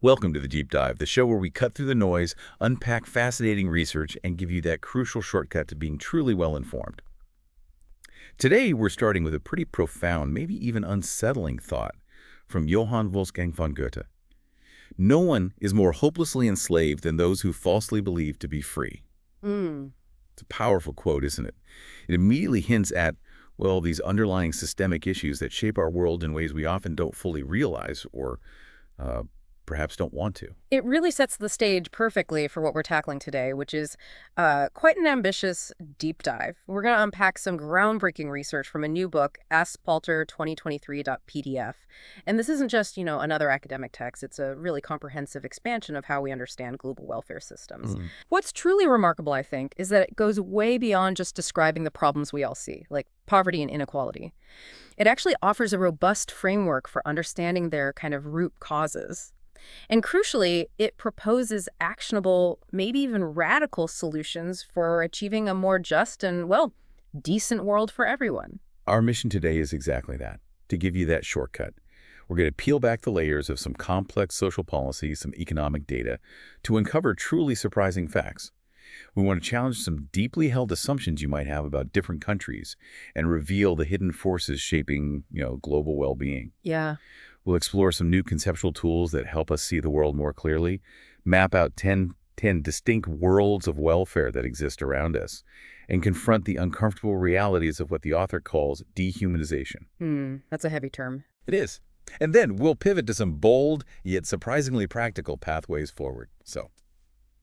Welcome to the Deep Dive, the show where we cut through the noise, unpack fascinating research, and give you that crucial shortcut to being truly well-informed. Today, we're starting with a pretty profound, maybe even unsettling thought from Johann Wolfgang von Goethe. No one is more hopelessly enslaved than those who falsely believe to be free. Mm. It's a powerful quote, isn't it? It immediately hints at, well, these underlying systemic issues that shape our world in ways we often don't fully realize or perhaps don't want to. It really sets the stage perfectly for what we're tackling today, which is quite an ambitious deep dive. We're going to unpack some groundbreaking research from a new book, Aspalter 2023.pdf. And this isn't just, another academic text. It's a really comprehensive expansion of how we understand global welfare systems. What's truly remarkable, I think, is that it goes way beyond just describing the problems we all see, like poverty and inequality. It actually offers a robust framework for understanding their kind of root causes. And crucially, it proposes actionable, maybe even radical solutions for achieving a more just and, well, decent world for everyone. Our mission today is exactly that, to give you that shortcut. We're going to peel back the layers of some complex social policies, some economic data, to uncover truly surprising facts. We want to challenge some deeply held assumptions you might have about different countries and reveal the hidden forces shaping, global well-being. Yeah. We'll explore some new conceptual tools that help us see the world more clearly, map out 10 distinct worlds of welfare that exist around us, and confront the uncomfortable realities of what the author calls dehumanization. That's a heavy term. It is. And then we'll pivot to some bold, yet surprisingly practical pathways forward. So,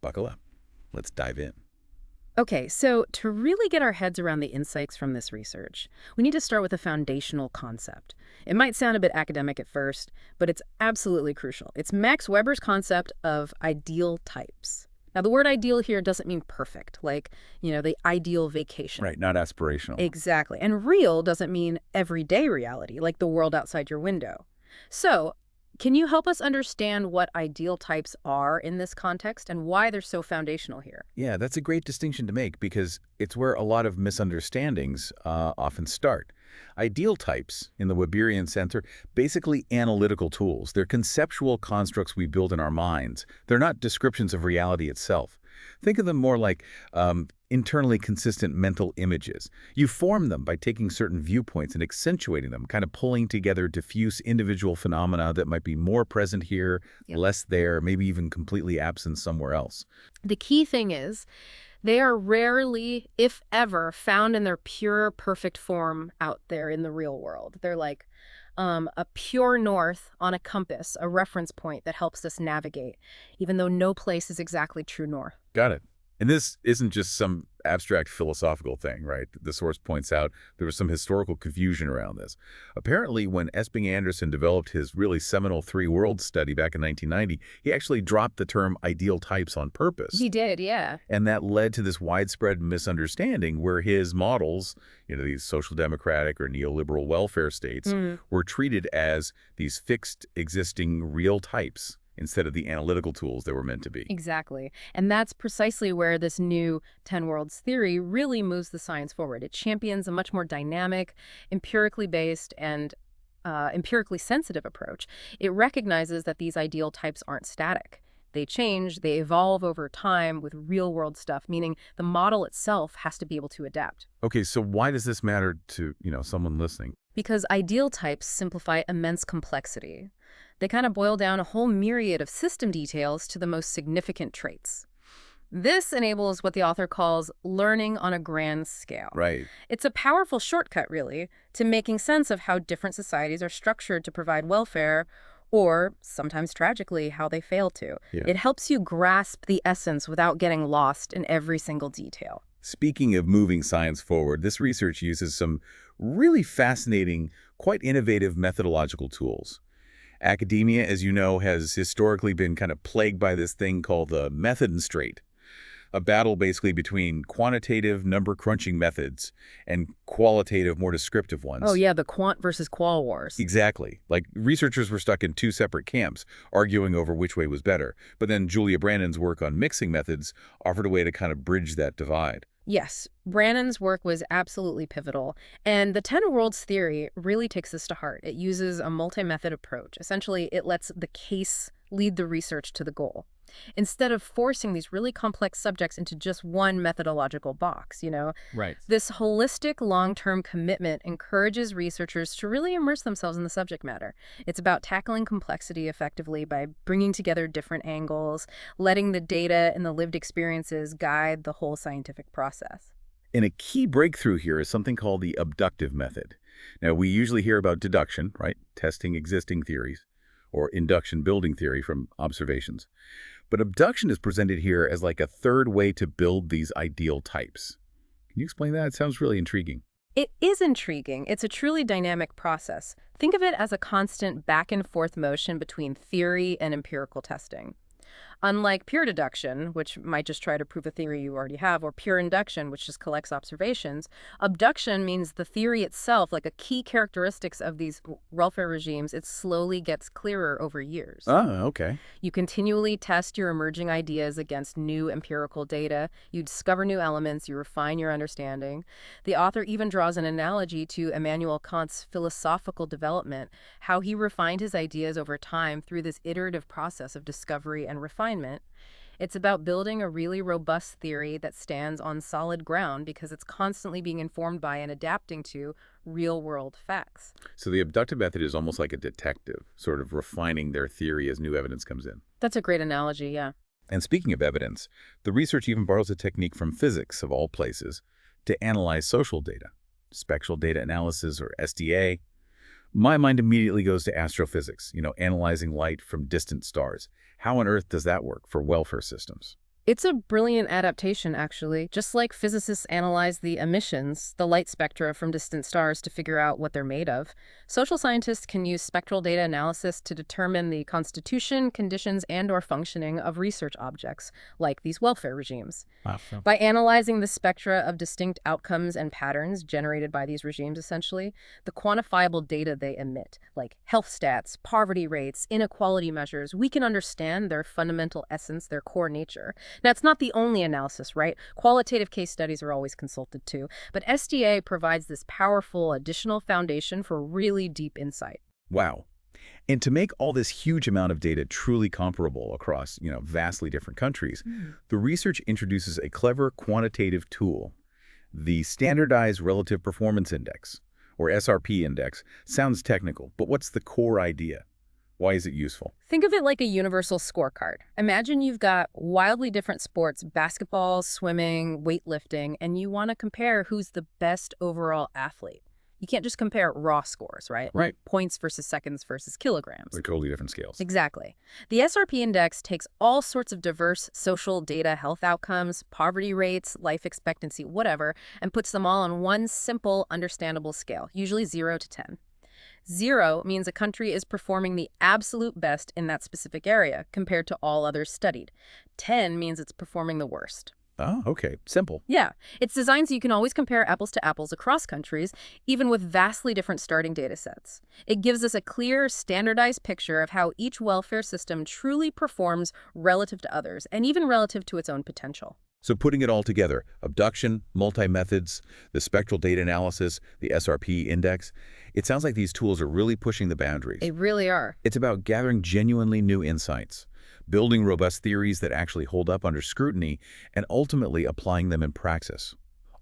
buckle up. Let's dive in. Okay, so to really get our heads around the insights from this research, we need to start with a foundational concept. It might sound a bit academic at first, but it's absolutely crucial. It's Max Weber's concept of ideal types. Now, the word ideal here doesn't mean perfect, like, the ideal vacation. Right, not aspirational. Exactly. And real doesn't mean everyday reality, like the world outside your window. So, can you help us understand what ideal types are in this context and why they're so foundational here? Yeah, that's a great distinction to make because it's where a lot of misunderstandings often start. Ideal types, in the Weberian sense, are basically analytical tools. They're conceptual constructs we build in our minds. They're not descriptions of reality itself. Think of them more like internally consistent mental images. You form them by taking certain viewpoints and accentuating them, kind of pulling together diffuse individual phenomena that might be more present here, less there, maybe even completely absent somewhere else. The key thing is they are rarely, if ever, found in their pure, perfect form out there in the real world. They're like a pure north on a compass, a reference point that helps us navigate, even though no place is exactly true north. Got it. And this isn't just some abstract philosophical thing, right? The source points out there was some historical confusion around this. Apparently, when Esping Anderson developed his really seminal three worlds study back in 1990, he actually dropped the term ideal types on purpose. He did, yeah. And that led to this widespread misunderstanding where his models, these social democratic or neoliberal welfare states, were treated as these fixed existing real types instead of the analytical tools they were meant to be. Exactly. And that's precisely where this new 10 worlds theory really moves the science forward. It champions a much more dynamic, empirically based, and empirically sensitive approach. It recognizes that these ideal types aren't static. They change, they evolve over time with real-world stuff, meaning the model itself has to be able to adapt. Okay, so why does this matter to, someone listening? Because ideal types simplify immense complexity. They kind of boil down a whole myriad of system details to the most significant traits. This enables what the author calls learning on a grand scale. Right. It's a powerful shortcut, really, to making sense of how different societies are structured to provide welfare, or, sometimes tragically, how they fail to. Yeah. It helps you grasp the essence without getting lost in every single detail. Speaking of moving science forward, this research uses some really fascinating, quite innovative methodological tools. Academia, as you know, has historically been kind of plagued by this thing called the method and straight, a battle basically between quantitative number-crunching methods and qualitative, more descriptive ones. Oh, yeah, the quant versus qual wars. Exactly. Like, researchers were stuck in two separate camps, arguing over which way was better. But then Julia Brandon's work on mixing methods offered a way to kind of bridge that divide. Yes, Brannon's work was absolutely pivotal, and the 10 worlds theory really takes this to heart. It uses a multi-method approach. Essentially, it lets the case lead the research to the goal, instead of forcing these really complex subjects into just one methodological box. Right. This holistic long-term commitment encourages researchers to really immerse themselves in the subject matter. It's about tackling complexity effectively by bringing together different angles, letting the data and the lived experiences guide the whole scientific process. And a key breakthrough here is something called the abductive method. Now, we usually hear about deduction, right? Testing existing theories, or induction building theory from observations. But abduction is presented here as like a third way to build these ideal types. Can you explain that? It sounds really intriguing. It is intriguing. It's a truly dynamic process. Think of it as a constant back and forth motion between theory and empirical testing. Unlike pure deduction, which might just try to prove a theory you already have, or pure induction, which just collects observations, abduction means the theory itself, like a key characteristics of these welfare regimes, it slowly gets clearer over years. Oh, okay. You continually test your emerging ideas against new empirical data. You discover new elements. You refine your understanding. The author even draws an analogy to Immanuel Kant's philosophical development, how he refined his ideas over time through this iterative process of discovery and refinement. It's about building a really robust theory that stands on solid ground because it's constantly being informed by and adapting to real-world facts. So the abductive method is almost like a detective, sort of refining their theory as new evidence comes in. That's a great analogy, yeah. And speaking of evidence, the research even borrows a technique from physics, of all places, to analyze social data. Spectral data analysis, or SDA. My mind immediately goes to astrophysics, analyzing light from distant stars. How on earth does that work for welfare systems? It's a brilliant adaptation, actually. Just like physicists analyze the emissions, the light spectra from distant stars to figure out what they're made of, social scientists can use spectral data analysis to determine the constitution, conditions, and/or functioning of research objects, like these welfare regimes. Awesome. By analyzing the spectra of distinct outcomes and patterns generated by these regimes, essentially, the quantifiable data they emit, like health stats, poverty rates, inequality measures, we can understand their fundamental essence, their core nature. Now, it's not the only analysis, right? Qualitative case studies are always consulted too, but SDA provides this powerful additional foundation for really deep insight. Wow. And to make all this huge amount of data truly comparable across, vastly different countries, the research introduces a clever quantitative tool. The Standardized Relative Performance Index, or SRP index, sounds technical, but what's the core idea? Why is it useful? Think of it like a universal scorecard. Imagine you've got wildly different sports, basketball, swimming, weightlifting, and you want to compare who's the best overall athlete. You can't just compare raw scores, right? Right. Points versus seconds versus kilograms. They're totally different scales. Exactly. The SRP index takes all sorts of diverse social data, health outcomes, poverty rates, life expectancy, whatever, and puts them all on one simple, understandable scale, usually 0 to 10. 0 means a country is performing the absolute best in that specific area compared to all others studied. 10 means it's performing the worst. Oh, okay. Simple. Yeah. It's designed so you can always compare apples to apples across countries, even with vastly different starting data sets. It gives us a clear, standardized picture of how each welfare system truly performs relative to others, and even relative to its own potential. So putting it all together, abduction, multi-methods, the spectral data analysis, the SRP index, it sounds like these tools are really pushing the boundaries. They really are. It's about gathering genuinely new insights, building robust theories that actually hold up under scrutiny, and ultimately applying them in praxis,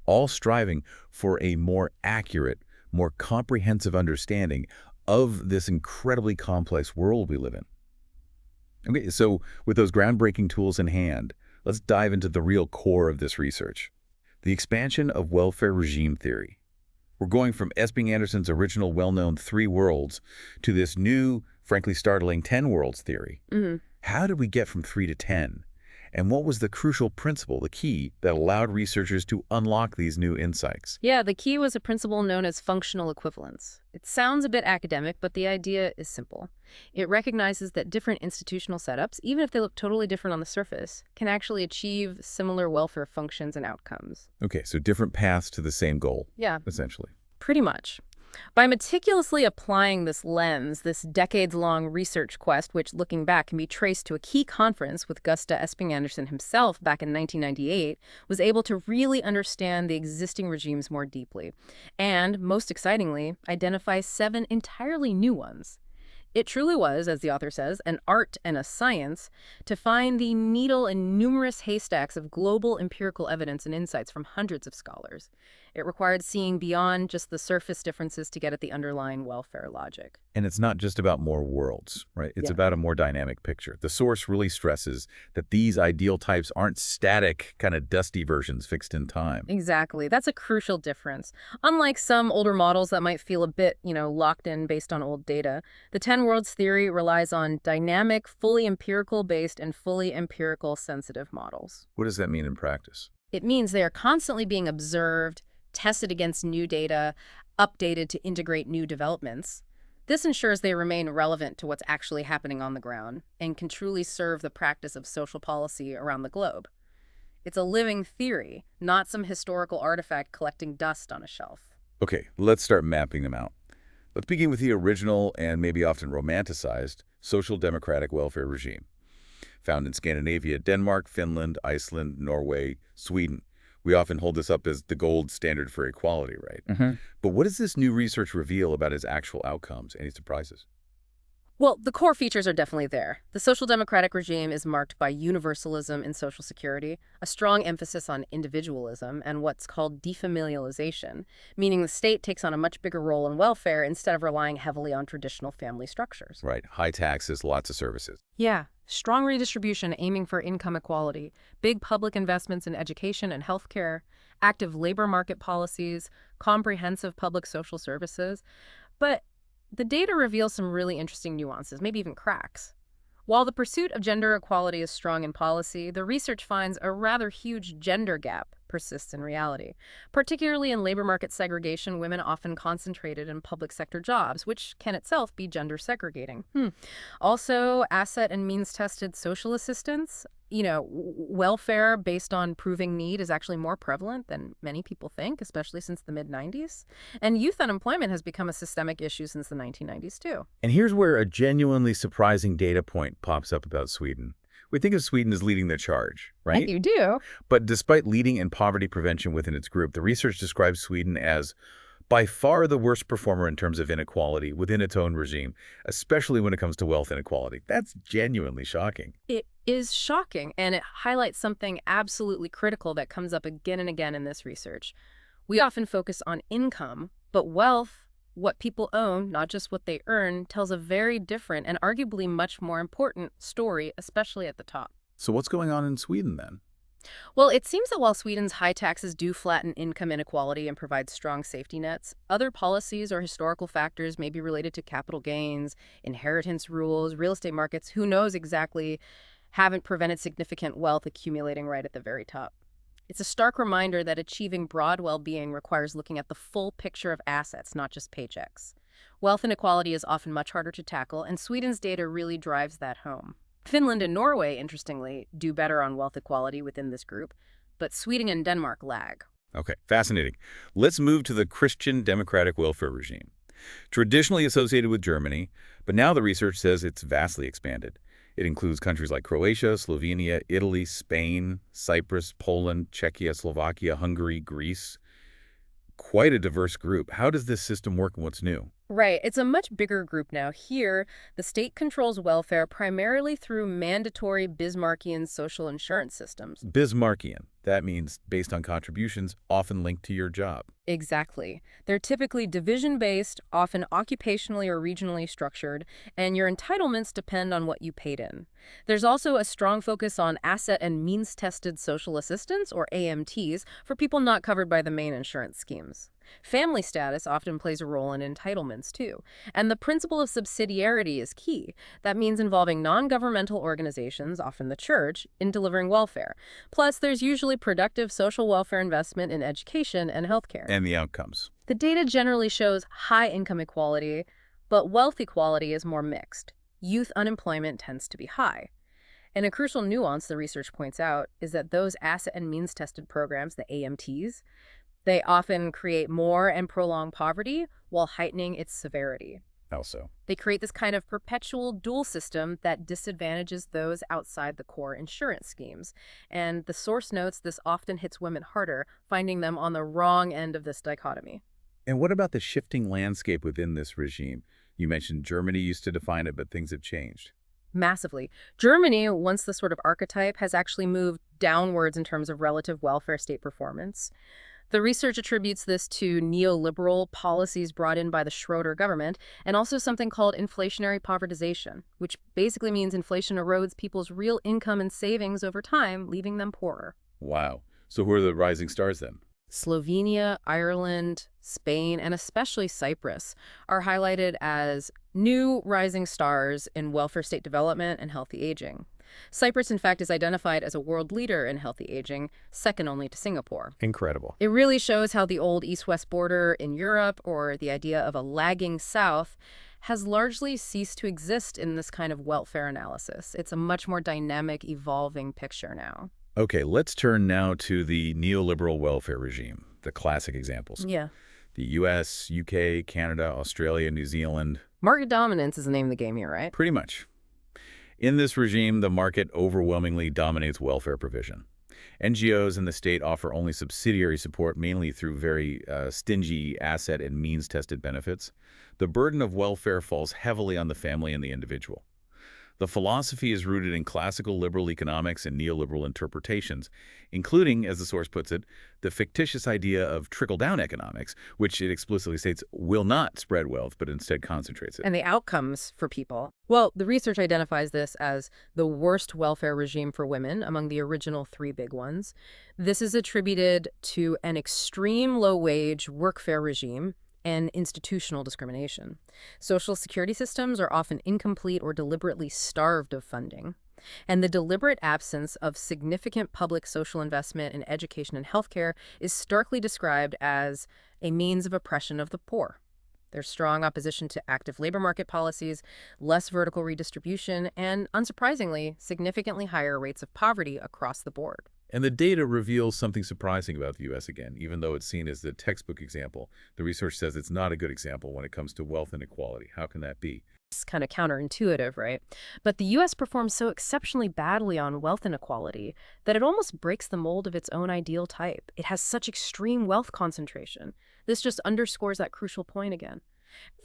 all striving for a more accurate, more comprehensive understanding of this incredibly complex world we live in. Okay, so with those groundbreaking tools in hand, let's dive into the real core of this research, the expansion of welfare regime theory. We're going from Esping Anderson's original well-known 3 worlds to this new, frankly startling 10 worlds theory. How did we get from 3 to 10? And what was the crucial principle, the key, that allowed researchers to unlock these new insights? Yeah, the key was a principle known as functional equivalence. It sounds a bit academic, but the idea is simple. It recognizes that different institutional setups, even if they look totally different on the surface, can actually achieve similar welfare functions and outcomes. Okay, so different paths to the same goal. Yeah. Essentially. Pretty much. By meticulously applying this lens, this decades-long research quest, which looking back can be traced to a key conference with Gustav Esping Anderson himself back in 1998, was able to really understand the existing regimes more deeply, and, most excitingly, identify 7 entirely new ones. It truly was, as the author says, an art and a science to find the needle in numerous haystacks of global empirical evidence and insights from hundreds of scholars. It required seeing beyond just the surface differences to get at the underlying welfare logic. And it's not just about more worlds, right? It's Yeah. about a more dynamic picture. The source really stresses that these ideal types aren't static, kind of dusty versions fixed in time. Exactly. That's a crucial difference. Unlike some older models that might feel a bit, locked in based on old data, the 10 worlds theory relies on dynamic, fully empirical based and fully empirical sensitive models. What does that mean in practice? It means they are constantly being observed, tested against new data, updated to integrate new developments. This ensures they remain relevant to what's actually happening on the ground and can truly serve the practice of social policy around the globe. It's a living theory, not some historical artifact collecting dust on a shelf. Okay, let's start mapping them out. Let's begin with the original and maybe often romanticized social democratic welfare regime, found in Scandinavia, Denmark, Finland, Iceland, Norway, Sweden. We often hold this up as the gold standard for equality, right? But what does this new research reveal about its actual outcomes? Any surprises? Well, the core features are definitely there. The social democratic regime is marked by universalism in social security, a strong emphasis on individualism, and what's called defamilialization, meaning the state takes on a much bigger role in welfare instead of relying heavily on traditional family structures. Right, high taxes, lots of services. Yeah, strong redistribution aiming for income equality, big public investments in education and healthcare, active labor market policies, comprehensive public social services. But the data reveals some really interesting nuances, maybe even cracks. While the pursuit of gender equality is strong in policy, the research finds a rather huge gender gap persists in reality. Particularly in labor market segregation, women often concentrated in public sector jobs, which can itself be gender segregating. Also, asset and means-tested social assistance, welfare based on proving need is actually more prevalent than many people think, especially since the mid-90s. And youth unemployment has become a systemic issue since the 1990s, too. And here's where a genuinely surprising data point pops up about Sweden. We think of Sweden as leading the charge, right? You do. But despite leading in poverty prevention within its group, the research describes Sweden as by far the worst performer in terms of inequality within its own regime, especially when it comes to wealth inequality. That's genuinely shocking. It is shocking, and it highlights something absolutely critical that comes up again and again in this research. We often focus on income, but wealth, what people own, not just what they earn, tells a very different and arguably much more important story, especially at the top. So what's going on in Sweden then? Well, it seems that while Sweden's high taxes do flatten income inequality and provide strong safety nets, other policies or historical factors may be related to capital gains, inheritance rules, real estate markets, who knows exactly, haven't prevented significant wealth accumulating right at the very top. It's a stark reminder that achieving broad well-being requires looking at the full picture of assets, not just paychecks. Wealth inequality is often much harder to tackle, and Sweden's data really drives that home. Finland and Norway, interestingly, do better on wealth equality within this group, but Sweden and Denmark lag. Okay, fascinating. Let's move to the Christian democratic welfare regime. Traditionally associated with Germany, but now the research says it's vastly expanded. It includes countries like Croatia, Slovenia, Italy, Spain, Cyprus, Poland, Czechia, Slovakia, Hungary, Greece. Quite a diverse group. How does this system work and what's new? Right. It's a much bigger group now. Here, the state controls welfare primarily through mandatory Bismarckian social insurance systems. Bismarckian. That means based on contributions, often linked to your job. Exactly. They're typically division-based, often occupationally or regionally structured, and your entitlements depend on what you paid in. There's also a strong focus on asset and means-tested social assistance, or AMTs, for people not covered by the main insurance schemes. Family status often plays a role in entitlements, too. And the principle of subsidiarity is key. That means involving non-governmental organizations, often the church, in delivering welfare. Plus, there's usually productive social welfare investment in education and healthcare. And the outcomes. The data generally shows high income equality, but wealth equality is more mixed. Youth unemployment tends to be high. And a crucial nuance the research points out is that those asset and means-tested programs, the AMTs, they often create more and prolong poverty while heightening its severity. How so? They create this kind of perpetual dual system that disadvantages those outside the core insurance schemes. And the source notes this often hits women harder, finding them on the wrong end of this dichotomy. And what about the shifting landscape within this regime? You mentioned Germany used to define it, but things have changed. Massively. Germany, once the sort of archetype, has actually moved downwards in terms of relative welfare state performance. The research attributes this to neoliberal policies brought in by the Schroeder government and also something called inflationary povertization, which basically means inflation erodes people's real income and savings over time, leaving them poorer. Wow. So who are the rising stars then? Slovenia, Ireland, Spain, and especially Cyprus are highlighted as new rising stars in welfare state development and healthy aging. Cyprus, in fact, is identified as a world leader in healthy aging, second only to Singapore. Incredible. It really shows how the old East-West border in Europe, or the idea of a lagging South, has largely ceased to exist in this kind of welfare analysis. It's a much more dynamic, evolving picture now. Okay, let's turn now to the neoliberal welfare regime, the classic examples. Yeah. The US, UK, Canada, Australia, New Zealand. Market dominance is the name of the game here, right? Pretty much. In this regime, the market overwhelmingly dominates welfare provision. NGOs and the state offer only subsidiary support, mainly through very stingy asset and means-tested benefits. The burden of welfare falls heavily on the family and the individual. The philosophy is rooted in classical liberal economics and neoliberal interpretations, including, as the source puts it, the fictitious idea of trickle-down economics, which it explicitly states will not spread wealth, but instead concentrates it. And the outcomes for people. Well, the research identifies this as the worst welfare regime for women among the original three big ones. This is attributed to an extreme low-wage workfare regime and institutional discrimination. Social security systems are often incomplete or deliberately starved of funding. And the deliberate absence of significant public social investment in education and healthcare is starkly described as a means of oppression of the poor. There's strong opposition to active labor market policies, less vertical redistribution, and, unsurprisingly, significantly higher rates of poverty across the board. And the data reveals something surprising about the U.S. again. Even though it's seen as the textbook example, the research says it's not a good example when it comes to wealth inequality. How can that be? It's kind of counterintuitive, right? But the U.S. performs so exceptionally badly on wealth inequality that it almost breaks the mold of its own ideal type. It has such extreme wealth concentration. This just underscores that crucial point again.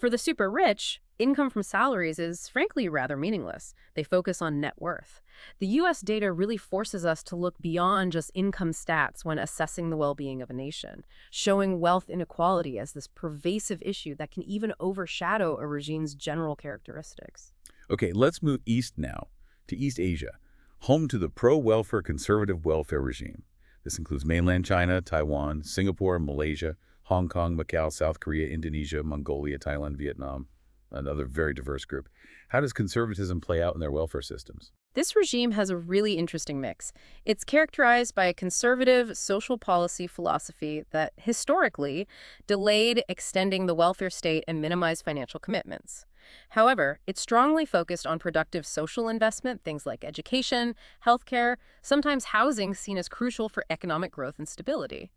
For the super rich, income from salaries is frankly rather meaningless. They focus on net worth. The U.S. data really forces us to look beyond just income stats when assessing the well-being of a nation, showing wealth inequality as this pervasive issue that can even overshadow a regime's general characteristics. Okay, let's move east now, to East Asia, home to the pro-welfare conservative welfare regime. This includes mainland China, Taiwan, Singapore, Malaysia, Hong Kong, Macau, South Korea, Indonesia, Mongolia, Thailand, Vietnam, another very diverse group. How does conservatism play out in their welfare systems? This regime has a really interesting mix. It's characterized by a conservative social policy philosophy that historically delayed extending the welfare state and minimized financial commitments. However, it's strongly focused on productive social investment, things like education, healthcare, sometimes housing seen as crucial for economic growth and stability.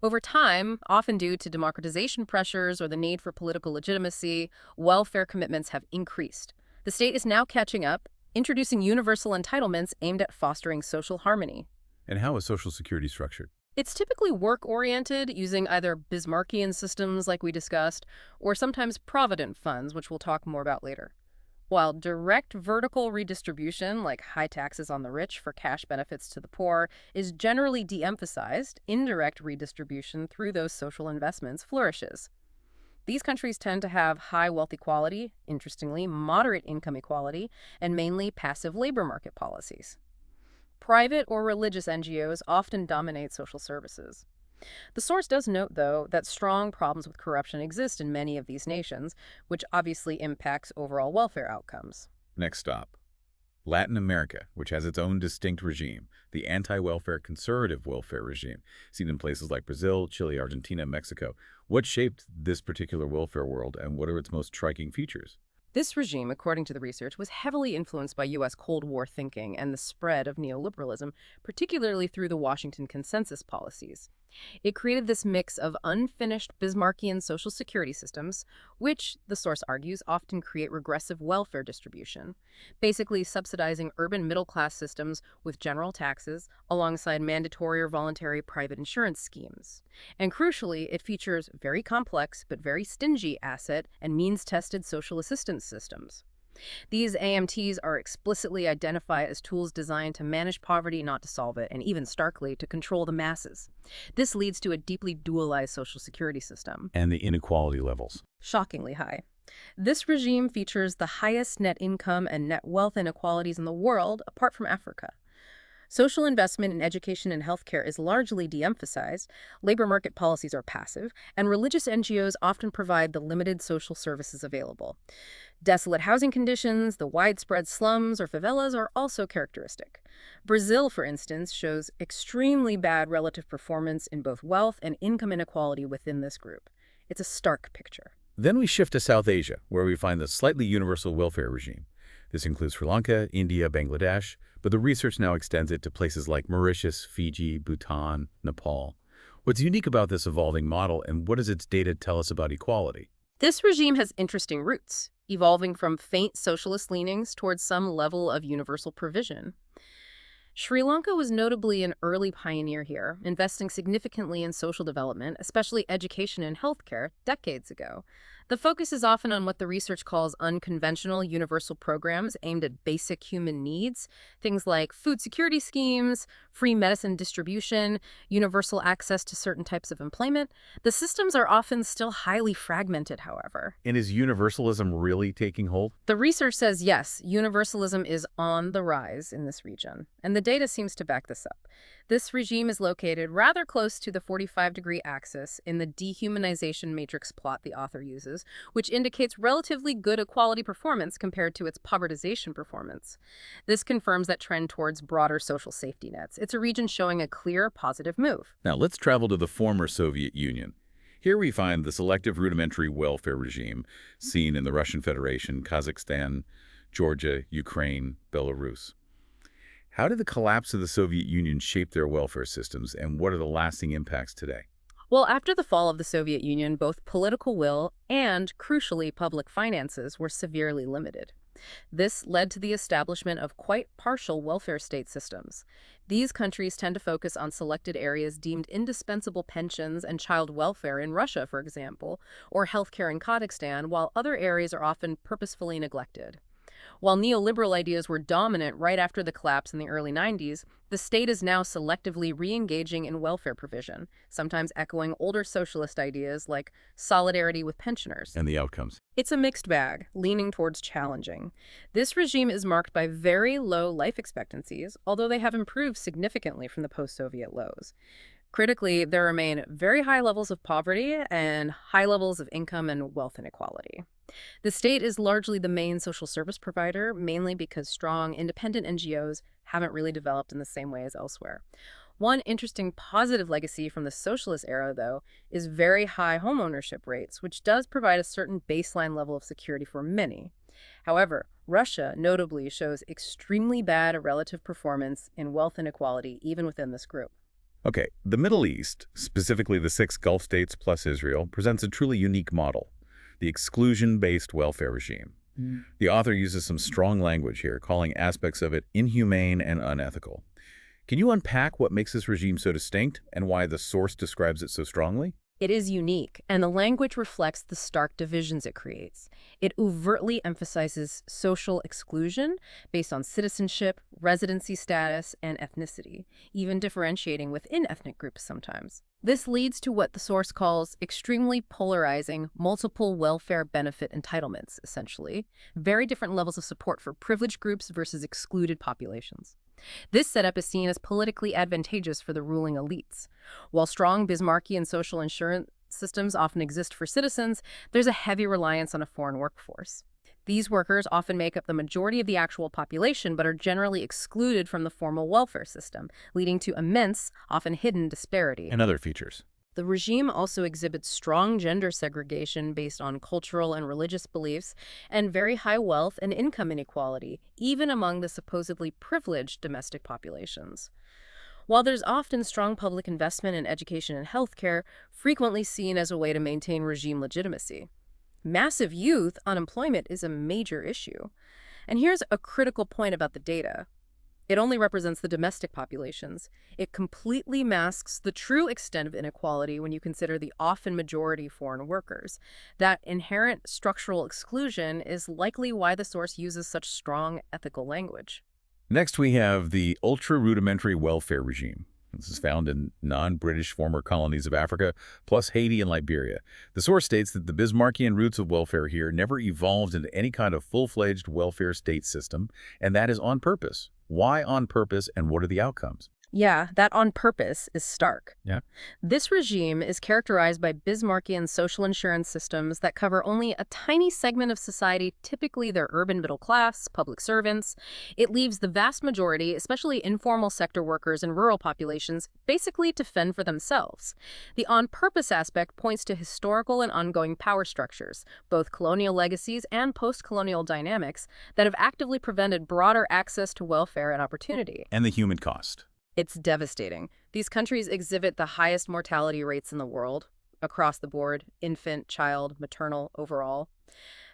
Over time, often due to democratization pressures or the need for political legitimacy, welfare commitments have increased. The state is now catching up, introducing universal entitlements aimed at fostering social harmony. And how is Social Security structured? It's typically work-oriented, using either Bismarckian systems like we discussed, or sometimes provident funds, which we'll talk more about later. While direct vertical redistribution, like high taxes on the rich for cash benefits to the poor, is generally de-emphasized, indirect redistribution through those social investments flourishes. These countries tend to have high wealth equality, interestingly, moderate income equality, and mainly passive labor market policies. Private or religious NGOs often dominate social services. The source does note, though, that strong problems with corruption exist in many of these nations, which obviously impacts overall welfare outcomes. Next stop, Latin America, which has its own distinct regime, the anti-welfare conservative welfare regime, seen in places like Brazil, Chile, Argentina, Mexico. What shaped this particular welfare world, and what are its most striking features? This regime, according to the research, was heavily influenced by U.S. Cold War thinking and the spread of neoliberalism, particularly through the Washington Consensus policies. It created this mix of unfinished Bismarckian social security systems, which, the source argues, often create regressive welfare distribution, basically subsidizing urban middle-class systems with general taxes alongside mandatory or voluntary private insurance schemes. And crucially, it features very complex but very stingy asset and means-tested social assistance systems. These AMTs are explicitly identified as tools designed to manage poverty, not to solve it, and even starkly, to control the masses. This leads to a deeply dualized social security system. And the inequality levels. Shockingly high. This regime features the highest net income and net wealth inequalities in the world, apart from Africa. Social investment in education and healthcare is largely de-emphasized, labor market policies are passive, and religious NGOs often provide the limited social services available. Desolate housing conditions, the widespread slums or favelas are also characteristic. Brazil, for instance, shows extremely bad relative performance in both wealth and income inequality within this group. It's a stark picture. Then we shift to South Asia, where we find the slightly universal welfare regime. This includes Sri Lanka, India, Bangladesh, but the research now extends it to places like Mauritius, Fiji, Bhutan, Nepal. What's unique about this evolving model, and what does its data tell us about equality? This regime has interesting roots, evolving from faint socialist leanings towards some level of universal provision. Sri Lanka was notably an early pioneer here, investing significantly in social development, especially education and healthcare, decades ago. The focus is often on what the research calls unconventional universal programs aimed at basic human needs, things like food security schemes, free medicine distribution, universal access to certain types of employment. The systems are often still highly fragmented, however. And is universalism really taking hold? The research says yes, universalism is on the rise in this region, and the data seems to back this up. This regime is located rather close to the 45-degree axis in the dehumanization matrix plot the author uses, which indicates relatively good equality performance compared to its povertization performance. This confirms that trend towards broader social safety nets. It's a region showing a clear positive move. Now let's travel to the former Soviet Union. Here we find the selective rudimentary welfare regime seen in the Russian Federation, Kazakhstan, Georgia, Ukraine, Belarus. How did the collapse of the Soviet Union shape their welfare systems, and what are the lasting impacts today? Well, after the fall of the Soviet Union, both political will and, crucially, public finances were severely limited. This led to the establishment of quite partial welfare state systems. These countries tend to focus on selected areas deemed indispensable pensions and child welfare in Russia, for example, or healthcare in Kazakhstan, while other areas are often purposefully neglected. While neoliberal ideas were dominant right after the collapse in the early 90s, the state is now selectively re-engaging in welfare provision, sometimes echoing older socialist ideas like solidarity with pensioners. And the outcomes? It's a mixed bag, leaning towards challenging. This regime is marked by very low life expectancies, although they have improved significantly from the post-Soviet lows. Critically, there remain very high levels of poverty and high levels of income and wealth inequality. The state is largely the main social service provider, mainly because strong, independent NGOs haven't really developed in the same way as elsewhere. One interesting positive legacy from the socialist era, though, is very high homeownership rates, which does provide a certain baseline level of security for many. However, Russia notably shows extremely bad relative performance in wealth inequality even within this group. Okay, the Middle East, specifically the 6 Gulf states plus Israel, presents a truly unique model, the exclusion-based welfare regime. The author uses some strong language here, calling aspects of it inhumane and unethical. Can you unpack what makes this regime so distinct and why the source describes it so strongly? It is unique, and the language reflects the stark divisions it creates. It overtly emphasizes social exclusion based on citizenship, residency status, and ethnicity, even differentiating within ethnic groups sometimes. This leads to what the source calls extremely polarizing multiple welfare benefit entitlements, essentially, very different levels of support for privileged groups versus excluded populations. This setup is seen as politically advantageous for the ruling elites. While strong Bismarckian social insurance systems often exist for citizens, there's a heavy reliance on a foreign workforce. These workers often make up the majority of the actual population but are generally excluded from the formal welfare system, leading to immense, often hidden disparity. And other features. The regime also exhibits strong gender segregation based on cultural and religious beliefs and very high wealth and income inequality, even among the supposedly privileged domestic populations. While there's often strong public investment in education and healthcare, frequently seen as a way to maintain regime legitimacy. Massive youth unemployment is a major issue. And here's a critical point about the data. It only represents the domestic populations. It completely masks the true extent of inequality when you consider the often majority foreign workers. That inherent structural exclusion is likely why the source uses such strong ethical language. Next, we have the ultra-rudimentary welfare regime. This is found in non-British former colonies of Africa, plus Haiti and Liberia. The source states that the Bismarckian roots of welfare here never evolved into any kind of full-fledged welfare state system, and that is on purpose. Why on purpose, and what are the outcomes? Yeah, that on purpose is stark. Yeah. This regime is characterized by Bismarckian social insurance systems that cover only a tiny segment of society, typically their urban middle class, public servants. It leaves the vast majority, especially informal sector workers and rural populations, basically to fend for themselves. The on-purpose aspect points to historical and ongoing power structures, both colonial legacies and post-colonial dynamics, that have actively prevented broader access to welfare and opportunity. And the human cost. It's devastating. These countries exhibit the highest mortality rates in the world, across the board, infant, child, maternal, overall.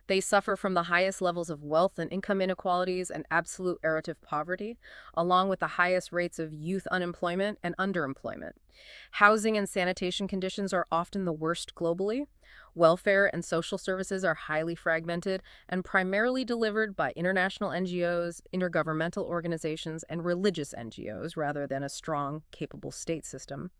They suffer from the highest levels of wealth and income inequalities and absolute relative poverty, along with the highest rates of youth unemployment and underemployment. Housing and sanitation conditions are often the worst globally. Welfare and social services are highly fragmented and primarily delivered by international NGOs, intergovernmental organizations, and religious NGOs rather than a strong, capable state system.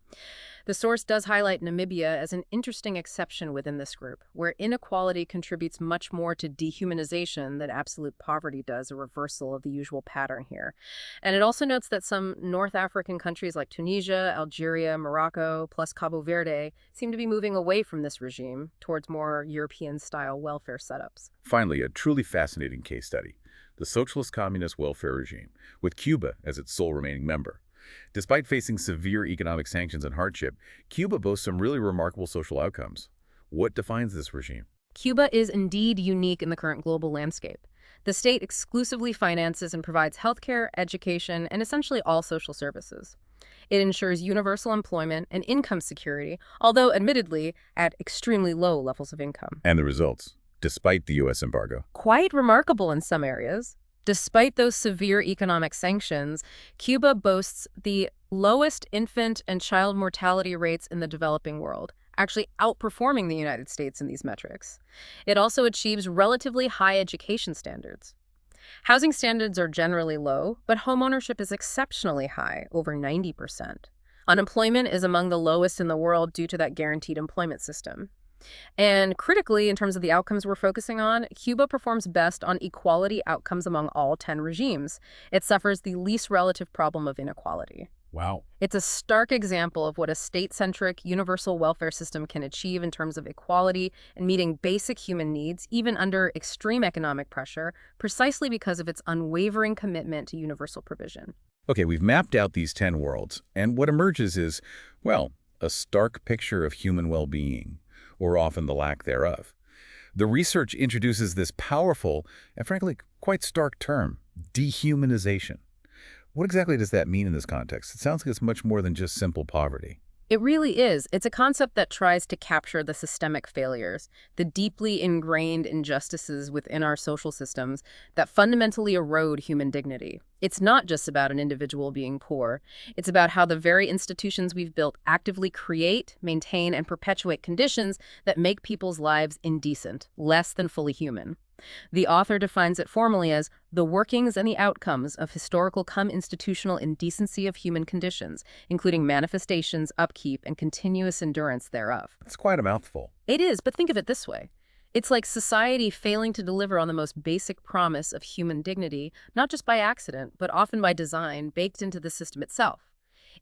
The source does highlight Namibia as an interesting exception within this group, where inequality contributes much more to dehumanization than absolute poverty does, a reversal of the usual pattern here. And it also notes that some North African countries like Tunisia, Algeria, Morocco, plus Cabo Verde seem to be moving away from this regime towards more European-style welfare setups. Finally, a truly fascinating case study, the socialist communist welfare regime, with Cuba as its sole remaining member. Despite facing severe economic sanctions and hardship, Cuba boasts some really remarkable social outcomes. What defines this regime? Cuba is indeed unique in the current global landscape. The state exclusively finances and provides healthcare, education, and essentially all social services. It ensures universal employment and income security, although admittedly at extremely low levels of income. And the results, despite the U.S. embargo. Quite remarkable in some areas. Despite those severe economic sanctions, Cuba boasts the lowest infant and child mortality rates in the developing world, actually outperforming the United States in these metrics. It also achieves relatively high education standards. Housing standards are generally low, but homeownership is exceptionally high, over 90%. Unemployment is among the lowest in the world due to that guaranteed employment system. And critically, in terms of the outcomes we're focusing on, Cuba performs best on equality outcomes among all 10 regimes. It suffers the least relative problem of inequality. Wow. It's a stark example of what a state-centric, universal welfare system can achieve in terms of equality and meeting basic human needs, even under extreme economic pressure, precisely because of its unwavering commitment to universal provision. Okay, we've mapped out these 10 worlds, and what emerges is, well, a stark picture of human well-being, or often the lack thereof. The research introduces this powerful and frankly quite stark term, dehumanization. What exactly does that mean in this context? It sounds like it's much more than just simple poverty. It really is. It's a concept that tries to capture the systemic failures, the deeply ingrained injustices within our social systems that fundamentally erode human dignity. It's not just about an individual being poor. It's about how the very institutions we've built actively create, maintain, and perpetuate conditions that make people's lives indecent, less than fully human. The author defines it formally as the workings and the outcomes of historical institutional indecency of human conditions, including manifestations, upkeep, and continuous endurance thereof. It's quite a mouthful. It is, but think of it this way. It's like society failing to deliver on the most basic promise of human dignity, not just by accident, but often by design, baked into the system itself.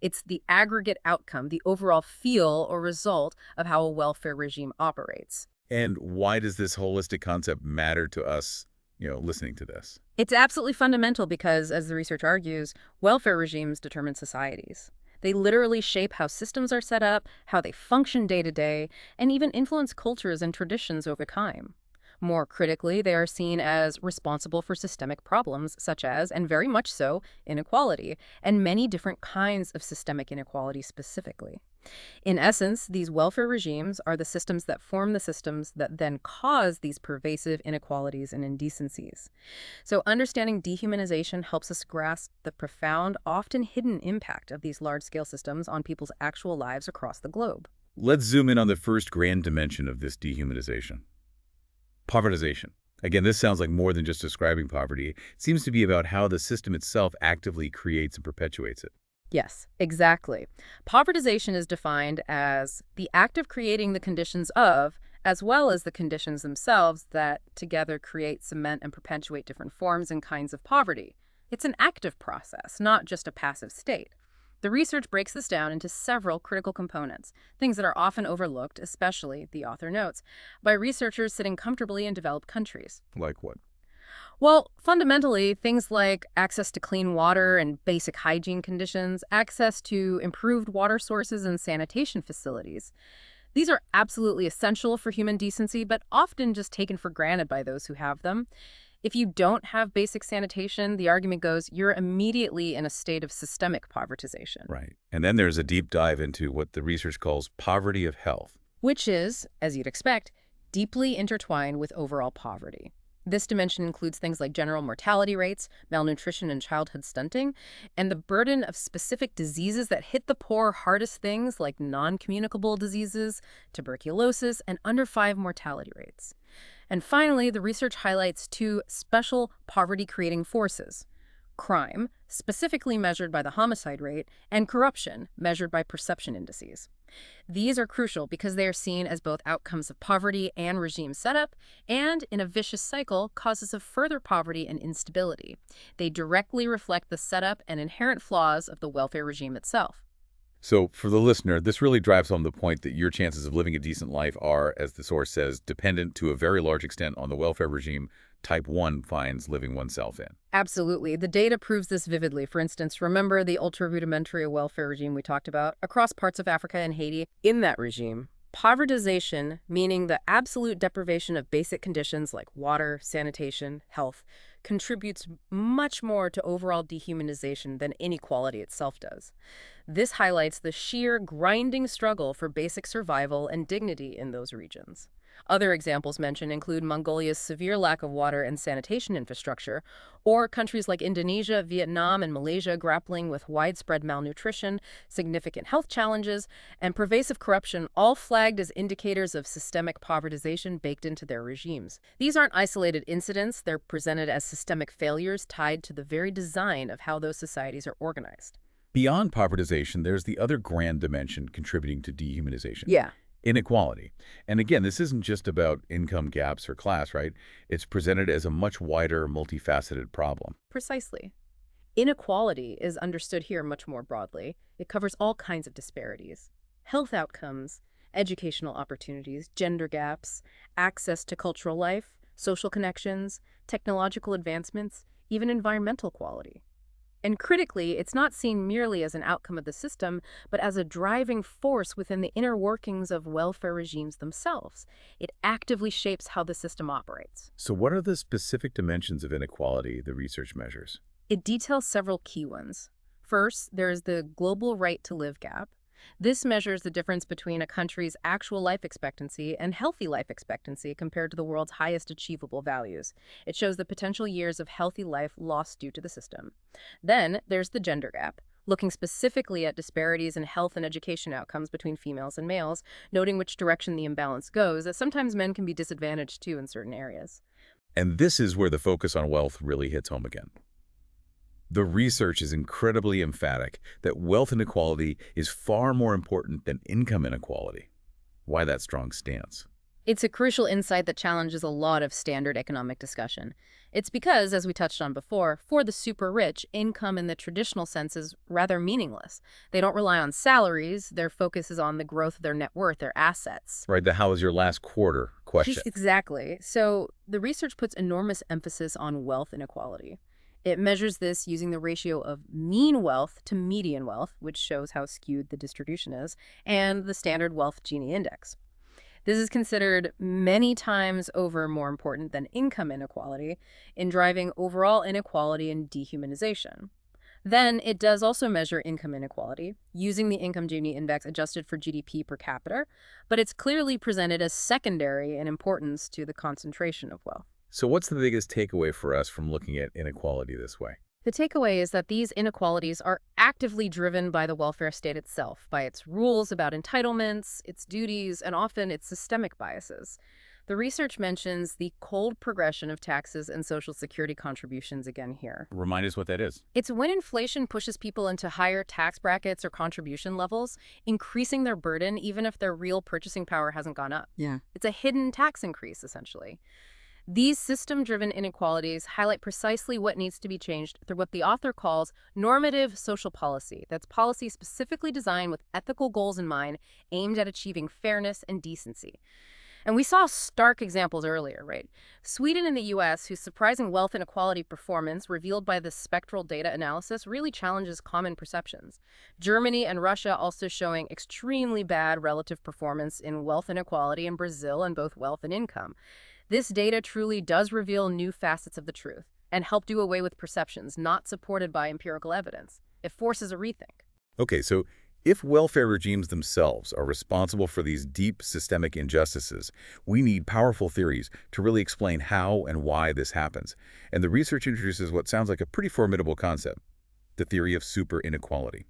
It's the aggregate outcome, the overall feel or result of how a welfare regime operates. And why does this holistic concept matter to us, listening to this? It's absolutely fundamental because, as the research argues, welfare regimes determine societies. They literally shape how systems are set up, how they function day to day, and even influence cultures and traditions over time. More critically, they are seen as responsible for systemic problems such as, and very much so, inequality, and many different kinds of systemic inequality specifically. In essence, these welfare regimes are the systems that form the systems that then cause these pervasive inequalities and indecencies. So understanding dehumanization helps us grasp the profound, often hidden impact of these large-scale systems on people's actual lives across the globe. Let's zoom in on the first grand dimension of this dehumanization. Povertization. Again, this sounds like more than just describing poverty. It seems to be about how the system itself actively creates and perpetuates it. Yes, exactly. Povertization is defined as the act of creating the conditions of, as well as the conditions themselves that together create, cement, and perpetuate different forms and kinds of poverty. It's an active process, not just a passive state. The research breaks this down into several critical components, things that are often overlooked, especially, the author notes, by researchers sitting comfortably in developed countries. Like what? Well, fundamentally, things like access to clean water and basic hygiene conditions, access to improved water sources and sanitation facilities. These are absolutely essential for human decency, but often just taken for granted by those who have them. If you don't have basic sanitation, the argument goes you're immediately in a state of systemic povertization, Right. And then there's a deep dive into what the research calls poverty of health. which is, as you'd expect, deeply intertwined with overall poverty. This dimension includes things like general mortality rates, malnutrition and childhood stunting, and the burden of specific diseases that hit the poor hardest, things like non-communicable diseases, tuberculosis, and under 5 mortality rates. And finally, the research highlights 2 special poverty-creating forces: crime, specifically measured by the homicide rate, and corruption, measured by perception indices. These are crucial because they are seen as both outcomes of poverty and regime setup, and, in a vicious cycle, causes of further poverty and instability. They directly reflect the setup and inherent flaws of the welfare regime itself. So for the listener, this really drives home the point that your chances of living a decent life are, as the source says, dependent to a very large extent on the welfare regime type 1 finds living oneself in. Absolutely. The data proves this vividly. For instance, remember the ultra-rudimentary welfare regime we talked about across parts of Africa and Haiti? In that regime, povertization, meaning the absolute deprivation of basic conditions like water, sanitation, health, contributes much more to overall dehumanization than inequality itself does. This highlights the sheer grinding struggle for basic survival and dignity in those regions. Other examples mentioned include Mongolia's severe lack of water and sanitation infrastructure, or countries like Indonesia, Vietnam, and Malaysia grappling with widespread malnutrition, significant health challenges, and pervasive corruption, all flagged as indicators of systemic povertization baked into their regimes. These aren't isolated incidents, they're presented as systemic failures tied to the very design of how those societies are organized. Beyond povertization, there's the other grand dimension contributing to dehumanization. Yeah. Inequality. And again, this isn't just about income gaps or class, right? It's presented as a much wider, multifaceted problem. Precisely. Inequality is understood here much more broadly. It covers all kinds of disparities: health outcomes, educational opportunities, gender gaps, access to cultural life, social connections, technological advancements, even environmental quality. And critically, it's not seen merely as an outcome of the system, but as a driving force within the inner workings of welfare regimes themselves. It actively shapes how the system operates. So what are the specific dimensions of inequality the research measures? It details several key ones. First, there's the global right to live gap. This measures the difference between a country's actual life expectancy and healthy life expectancy compared to the world's highest achievable values. It shows the potential years of healthy life lost due to the system. Then there's the gender gap, looking specifically at disparities in health and education outcomes between females and males, noting which direction the imbalance goes, as sometimes men can be disadvantaged too in certain areas. And this is where the focus on wealth really hits home again. The research is incredibly emphatic that wealth inequality is far more important than income inequality. Why that strong stance? It's a crucial insight that challenges a lot of standard economic discussion. It's because, as we touched on before, for the super rich, income in the traditional sense is rather meaningless. They don't rely on salaries. Their focus is on the growth of their net worth, their assets. Right, the how was your last quarter question. Exactly. So the research puts enormous emphasis on wealth inequality. It measures this using the ratio of mean wealth to median wealth, which shows how skewed the distribution is, and the standard wealth Gini index. This is considered many times over more important than income inequality in driving overall inequality and dehumanization. Then it does also measure income inequality using the income Gini index adjusted for GDP per capita, but it's clearly presented as secondary in importance to the concentration of wealth. So what's the biggest takeaway for us from looking at inequality this way? The takeaway is that these inequalities are actively driven by the welfare state itself, by its rules about entitlements, its duties, and often its systemic biases. The research mentions the cold progression of taxes and Social Security contributions again here. Remind us what that is. It's when inflation pushes people into higher tax brackets or contribution levels, increasing their burden even if their real purchasing power hasn't gone up. Yeah. It's a hidden tax increase, essentially. These system-driven inequalities highlight precisely what needs to be changed through what the author calls normative social policy. That's policy specifically designed with ethical goals in mind, aimed at achieving fairness and decency. And we saw stark examples earlier, right? Sweden and the US, whose surprising wealth inequality performance revealed by this spectral data analysis really challenges common perceptions. Germany and Russia also showing extremely bad relative performance in wealth inequality, and Brazil in both wealth and income. This data truly does reveal new facets of the truth and help do away with perceptions not supported by empirical evidence. It forces a rethink. Okay, so if welfare regimes themselves are responsible for these deep systemic injustices, we need powerful theories to really explain how and why this happens. And the research introduces what sounds like a pretty formidable concept, the theory of super inequality.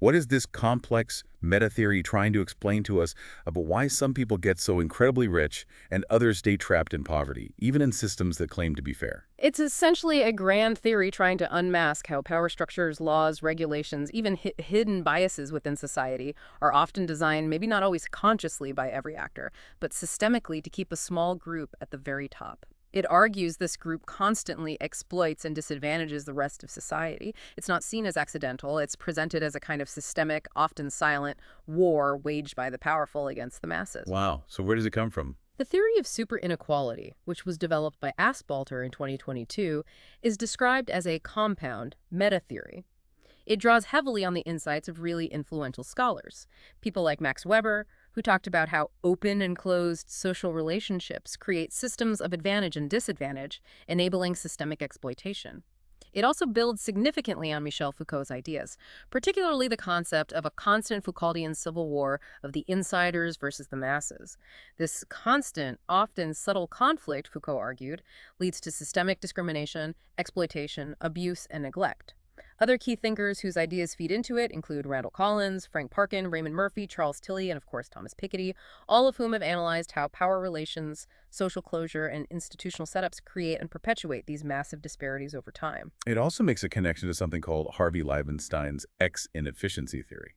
What is this complex meta-theory trying to explain to us about why some people get so incredibly rich and others stay trapped in poverty, even in systems that claim to be fair? It's essentially a grand theory trying to unmask how power structures, laws, regulations, even hidden biases within society are often designed, maybe not always consciously by every actor, but systemically to keep a small group at the very top. It argues this group constantly exploits and disadvantages the rest of society. It's not seen as accidental. It's presented as a kind of systemic, often silent, war waged by the powerful against the masses. Wow. So where does it come from? The theory of super inequality, which was developed by Aspalter in 2022, is described as a compound meta-theory. It draws heavily on the insights of really influential scholars, people like Max Weber, who talked about how open and closed social relationships create systems of advantage and disadvantage, enabling systemic exploitation. It also builds significantly on Michel Foucault's ideas, particularly the concept of a constant Foucauldian civil war of the insiders versus the masses. This constant, often subtle conflict, Foucault argued, leads to systemic discrimination, exploitation, abuse, and neglect. Other key thinkers whose ideas feed into it include Randall Collins, Frank Parkin, Raymond Murphy, Charles Tilly, and of course Thomas Piketty, all of whom have analyzed how power relations, social closure, and institutional setups create and perpetuate these massive disparities over time. It also makes a connection to something called Harvey Leibenstein's X-inefficiency theory.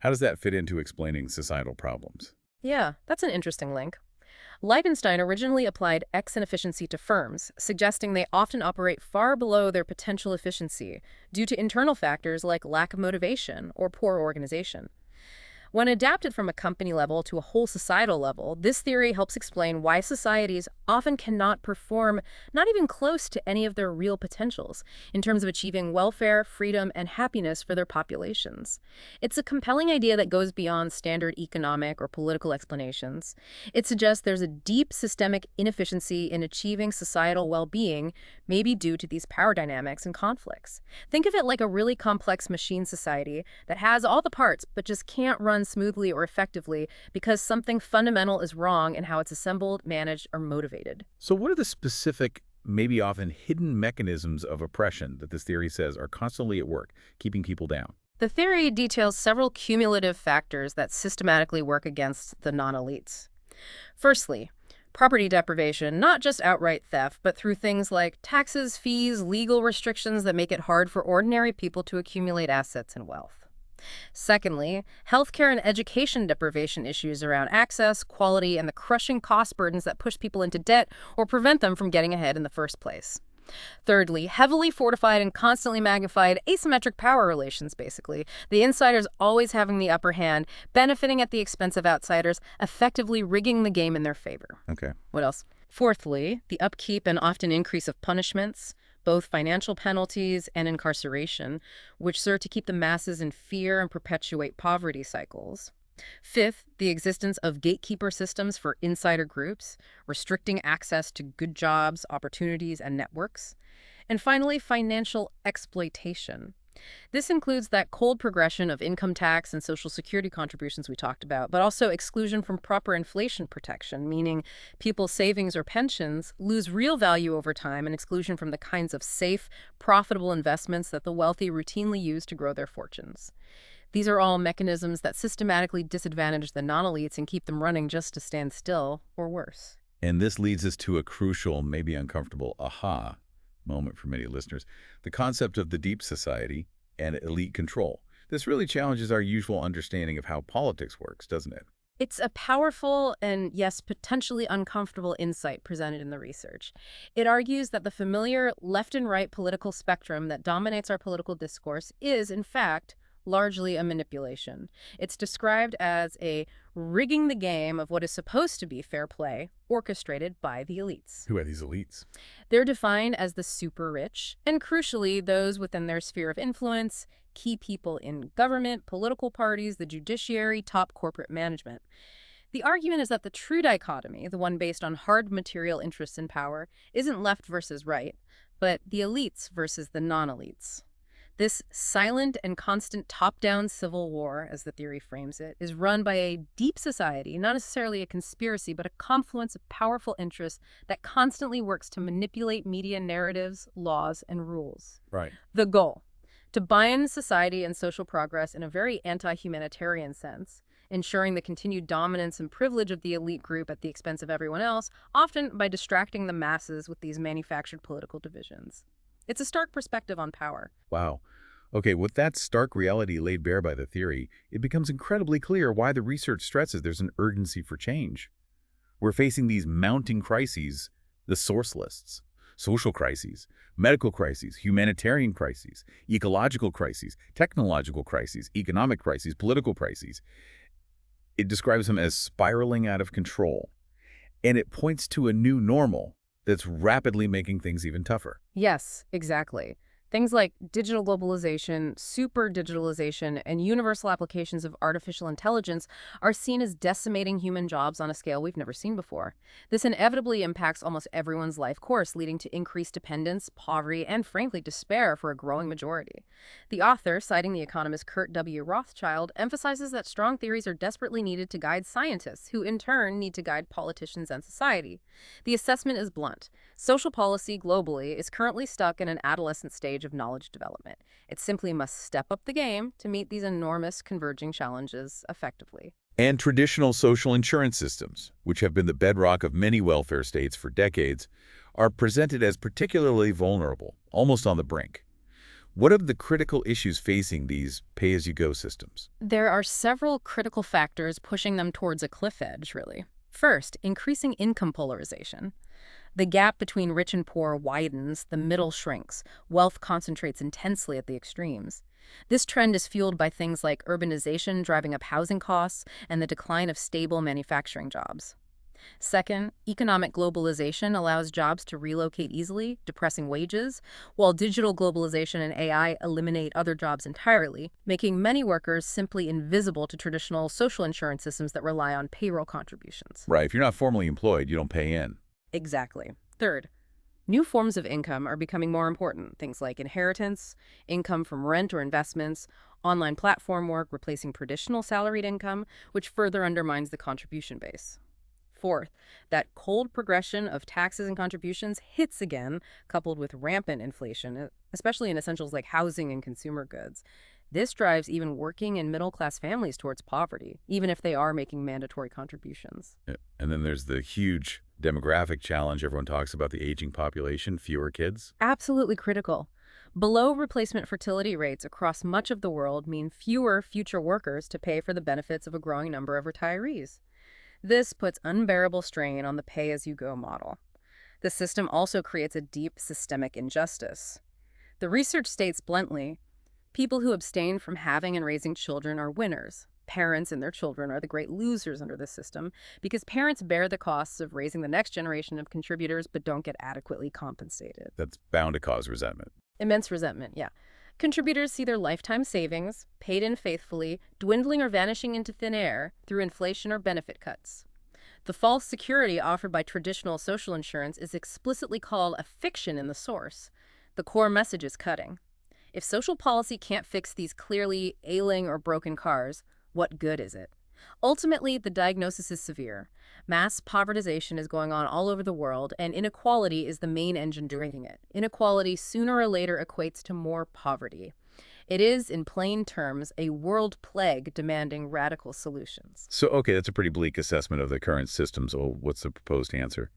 How does that fit into explaining societal problems? Yeah, that's an interesting link. Leibenstein originally applied X inefficiency to firms, suggesting they often operate far below their potential efficiency due to internal factors like lack of motivation or poor organization. When adapted from a company level to a whole societal level, this theory helps explain why societies often cannot perform not even close to any of their real potentials in terms of achieving welfare, freedom, and happiness for their populations. It's a compelling idea that goes beyond standard economic or political explanations. It suggests there's a deep systemic inefficiency in achieving societal well-being, maybe due to these power dynamics and conflicts. Think of it like a really complex machine society that has all the parts but just can't run smoothly or effectively because something fundamental is wrong in how it's assembled, managed, or motivated. So what are the specific, maybe often hidden mechanisms of oppression that this theory says are constantly at work, keeping people down? The theory details several cumulative factors that systematically work against the non-elites. Firstly, property deprivation, not just outright theft, but through things like taxes, fees, legal restrictions that make it hard for ordinary people to accumulate assets and wealth. Secondly, healthcare and education deprivation issues around access, quality, and the crushing cost burdens that push people into debt or prevent them from getting ahead in the first place. Thirdly, heavily fortified and constantly magnified asymmetric power relations, basically. The insiders always having the upper hand, benefiting at the expense of outsiders, effectively rigging the game in their favor. Okay. What else? Fourthly, the upkeep and often increase of punishments, both financial penalties and incarceration, which serve to keep the masses in fear and perpetuate poverty cycles. Fifth, the existence of gatekeeper systems for insider groups, restricting access to good jobs, opportunities, and networks. And finally, financial exploitation. This includes that cold progression of income tax and Social Security contributions we talked about, but also exclusion from proper inflation protection, meaning people's savings or pensions lose real value over time, and exclusion from the kinds of safe, profitable investments that the wealthy routinely use to grow their fortunes. These are all mechanisms that systematically disadvantage the non-elites and keep them running just to stand still, or worse. And this leads us to a crucial, maybe uncomfortable, aha moment for many listeners, the concept of the deep society and elite control. This really challenges our usual understanding of how politics works, doesn't it? It's a powerful and, yes, potentially uncomfortable insight presented in the research. It argues that the familiar left and right political spectrum that dominates our political discourse is, in fact, largely a manipulation. It's described as a rigging the game of what is supposed to be fair play, orchestrated by the elites. Who are these elites? They're defined as the super rich, and crucially, those within their sphere of influence, key people in government, political parties, the judiciary, top corporate management. The argument is that the true dichotomy, the one based on hard material interests in power, isn't left versus right, but the elites versus the non-elites. This silent and constant top-down civil war, as the theory frames it, is run by a deep society, not necessarily a conspiracy, but a confluence of powerful interests that constantly works to manipulate media narratives, laws, and rules. Right. The goal: to bind society and social progress in a very anti-humanitarian sense, ensuring the continued dominance and privilege of the elite group at the expense of everyone else, often by distracting the masses with these manufactured political divisions. It's a stark perspective on power. Wow. Okay, with that stark reality laid bare by the theory, it becomes incredibly clear why the research stresses there's an urgency for change. We're facing these mounting crises, the source lists, social crises, medical crises, humanitarian crises, ecological crises, technological crises, economic crises, political crises. It describes them as spiraling out of control, and it points to a new normal that's rapidly making things even tougher. Yes, exactly. Things like digital globalization, super digitalization, and universal applications of artificial intelligence are seen as decimating human jobs on a scale we've never seen before. This inevitably impacts almost everyone's life course, leading to increased dependence, poverty, and frankly, despair for a growing majority. The author, citing the economist Kurt W. Rothschild, emphasizes that strong theories are desperately needed to guide scientists, who in turn need to guide politicians and society. The assessment is blunt. Social policy globally is currently stuck in an adolescent stage of knowledge development. It simply must step up the game to meet these enormous converging challenges effectively. And traditional social insurance systems, which have been the bedrock of many welfare states for decades, are presented as particularly vulnerable, almost on the brink. What are the critical issues facing these pay-as-you-go systems? There are several critical factors pushing them towards a cliff edge, really. First, increasing income polarization. The gap between rich and poor widens, the middle shrinks, wealth concentrates intensely at the extremes. This trend is fueled by things like urbanization driving up housing costs and the decline of stable manufacturing jobs. Second, economic globalization allows jobs to relocate easily, depressing wages, while digital globalization and AI eliminate other jobs entirely, making many workers simply invisible to traditional social insurance systems that rely on payroll contributions. Right, if you're not formally employed, you don't pay in. Exactly. Third, new forms of income are becoming more important. Things like inheritance, income from rent or investments, online platform work replacing traditional salaried income, which further undermines the contribution base. Fourth, that cold progression of taxes and contributions hits again, coupled with rampant inflation, especially in essentials like housing and consumer goods. This drives even working and middle-class families towards poverty, even if they are making mandatory contributions. Yeah. And then there's the huge demographic challenge. Everyone talks about the aging population, fewer kids. Absolutely critical. Below replacement fertility rates across much of the world mean fewer future workers to pay for the benefits of a growing number of retirees. This puts unbearable strain on the pay-as-you-go model. The system also creates a deep systemic injustice. The research states bluntly, people who abstain from having and raising children are winners. Parents and their children are the great losers under this system because parents bear the costs of raising the next generation of contributors but don't get adequately compensated. That's bound to cause resentment. Immense resentment, yeah. Contributors see their lifetime savings, paid in faithfully, dwindling or vanishing into thin air through inflation or benefit cuts. The false security offered by traditional social insurance is explicitly called a fiction in the source. The core message is cutting. If social policy can't fix these clearly ailing or broken cars, what good is it? Ultimately, the diagnosis is severe. Mass povertization is going on all over the world, and inequality is the main engine driving it. Inequality sooner or later equates to more poverty. It is, in plain terms, a world plague demanding radical solutions. So, okay, that's a pretty bleak assessment of the current system. So what's the proposed answer?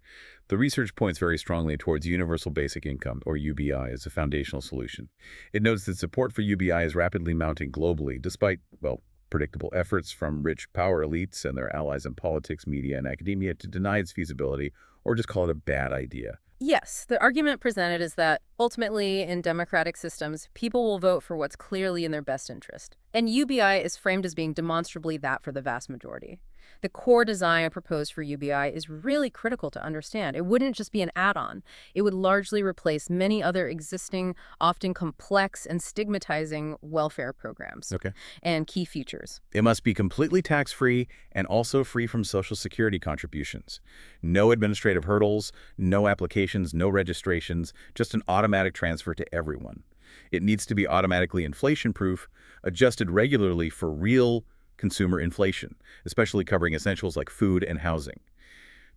The research points very strongly towards universal basic income, or UBI, as a foundational solution. It notes that support for UBI is rapidly mounting globally, despite, well, predictable efforts from rich power elites and their allies in politics, media, and academia to deny its feasibility or just call it a bad idea. Yes, the argument presented is that ultimately, in democratic systems, people will vote for what's clearly in their best interest. And UBI is framed as being demonstrably that for the vast majority. The core design proposed for UBI is really critical to understand. It wouldn't just be an add-on. It would largely replace many other existing, often complex and stigmatizing welfare programs Okay. and key features. It must be completely tax-free and also free from Social Security contributions. No administrative hurdles, no applications, no registrations, just an automatic transfer to everyone. It needs to be automatically inflation-proof, adjusted regularly for real consumer inflation, especially covering essentials like food and housing.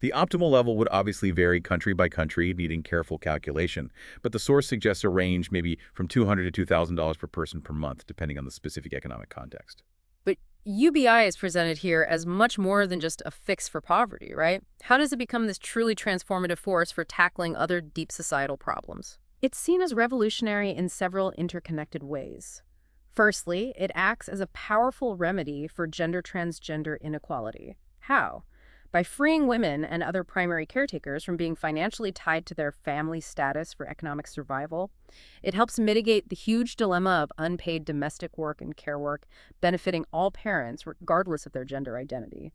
The optimal level would obviously vary country by country, needing careful calculation, but the source suggests a range maybe from $200 to $2,000 per person per month, depending on the specific economic context. But UBI is presented here as much more than just a fix for poverty, right? How does it become this truly transformative force for tackling other deep societal problems? It's seen as revolutionary in several interconnected ways. Firstly, it acts as a powerful remedy for gender-transgender inequality. How? By freeing women and other primary caretakers from being financially tied to their family status for economic survival, it helps mitigate the huge dilemma of unpaid domestic work and care work benefiting all parents regardless of their gender identity.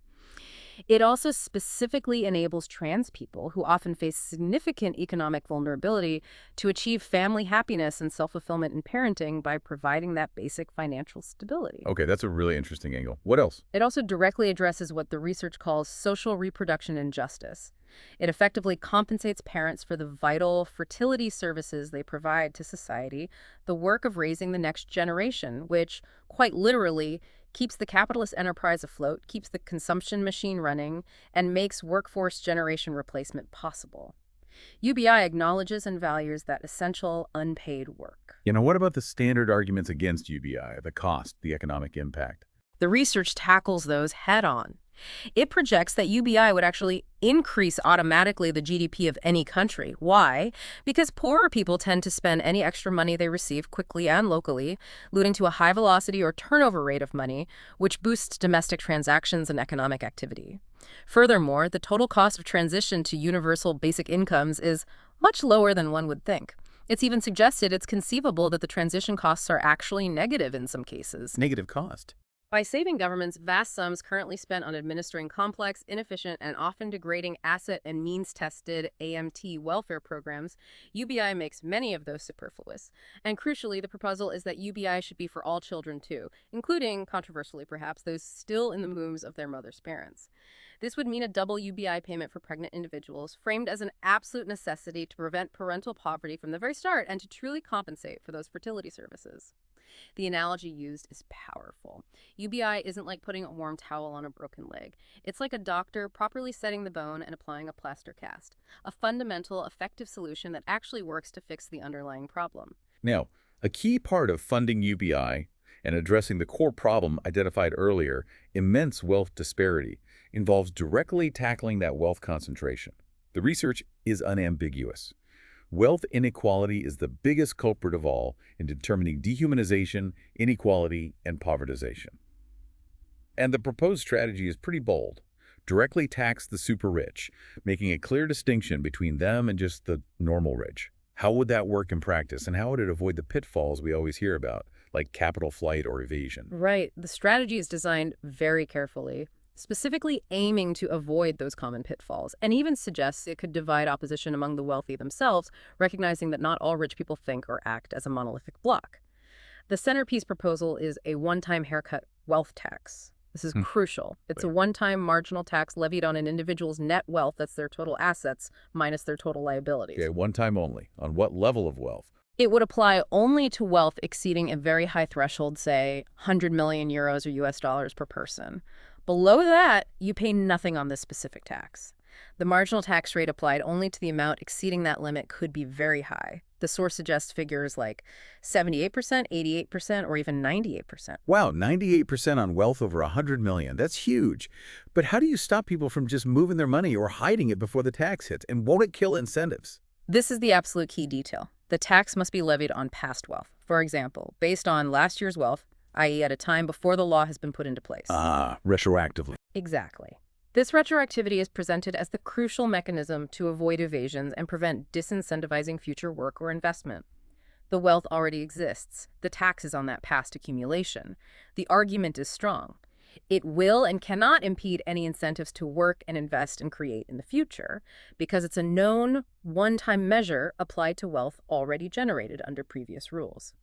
It also specifically enables trans people who often face significant economic vulnerability to achieve family happiness and self-fulfillment in parenting by providing that basic financial stability. Okay, that's a really interesting angle. What else? It also directly addresses what the research calls social reproduction injustice. It effectively compensates parents for the vital fertility services they provide to society, the work of raising the next generation, which, quite literally, keeps the capitalist enterprise afloat, keeps the consumption machine running, and makes workforce generation replacement possible. UBI acknowledges and values that essential, unpaid work. What about the standard arguments against UBI, the cost, the economic impact? The research tackles those head-on. It projects that UBI would actually increase automatically the GDP of any country. Why? Because poorer people tend to spend any extra money they receive quickly and locally, leading to a high velocity or turnover rate of money, which boosts domestic transactions and economic activity. Furthermore, the total cost of transition to universal basic incomes is much lower than one would think. It's even suggested it's conceivable that the transition costs are actually negative in some cases. Negative cost. By saving governments vast sums currently spent on administering complex, inefficient, and often degrading asset and means-tested AMT welfare programs, UBI makes many of those superfluous. And crucially, the proposal is that UBI should be for all children too, including, controversially perhaps, those still in the wombs of their mother's parents. This would mean a double UBI payment for pregnant individuals, framed as an absolute necessity to prevent parental poverty from the very start and to truly compensate for those fertility services. The analogy used is powerful. UBI isn't like putting a warm towel on a broken leg. It's like a doctor properly setting the bone and applying a plaster cast, a fundamental, effective solution that actually works to fix the underlying problem. Now, a key part of funding UBI and addressing the core problem identified earlier, immense wealth disparity, involves directly tackling that wealth concentration. The research is unambiguous. Wealth inequality is the biggest culprit of all in determining dehumanization, inequality, and povertization. And the proposed strategy is pretty bold. Directly tax the super rich, making a clear distinction between them and just the normal rich. How would that work in practice, and how would it avoid the pitfalls we always hear about, like capital flight or evasion? Right. The strategy is designed very carefully, specifically aiming to avoid those common pitfalls, and even suggests it could divide opposition among the wealthy themselves, recognizing that not all rich people think or act as a monolithic bloc. The centerpiece proposal is a one-time haircut wealth tax. This is Hmm. crucial. It's a Wait. one-time marginal tax levied on an individual's net wealth, that's their total assets, minus their total Okay, liabilities. one time only. On what level of wealth? It would apply only to wealth exceeding a very high threshold, say 100 million euros or US dollars per person. Below that, you pay nothing on this specific tax. The marginal tax rate applied only to the amount exceeding that limit could be very high. The source suggests figures like 78%, 88%, or even 98%. Wow, 98% on wealth over 100 million. That's huge. But how do you stop people from just moving their money or hiding it before the tax hits? And won't it kill incentives? This is the absolute key detail. The tax must be levied on past wealth. For example, based on last year's wealth, i.e. at a time before the law has been put into place. Ah, retroactively. Exactly. This retroactivity is presented as the crucial mechanism to avoid evasions and prevent disincentivizing future work or investment. The wealth already exists. The tax is on that past accumulation. The argument is strong. It will and cannot impede any incentives to work and invest and create in the future because it's a known, one-time measure applied to wealth already generated under previous rules.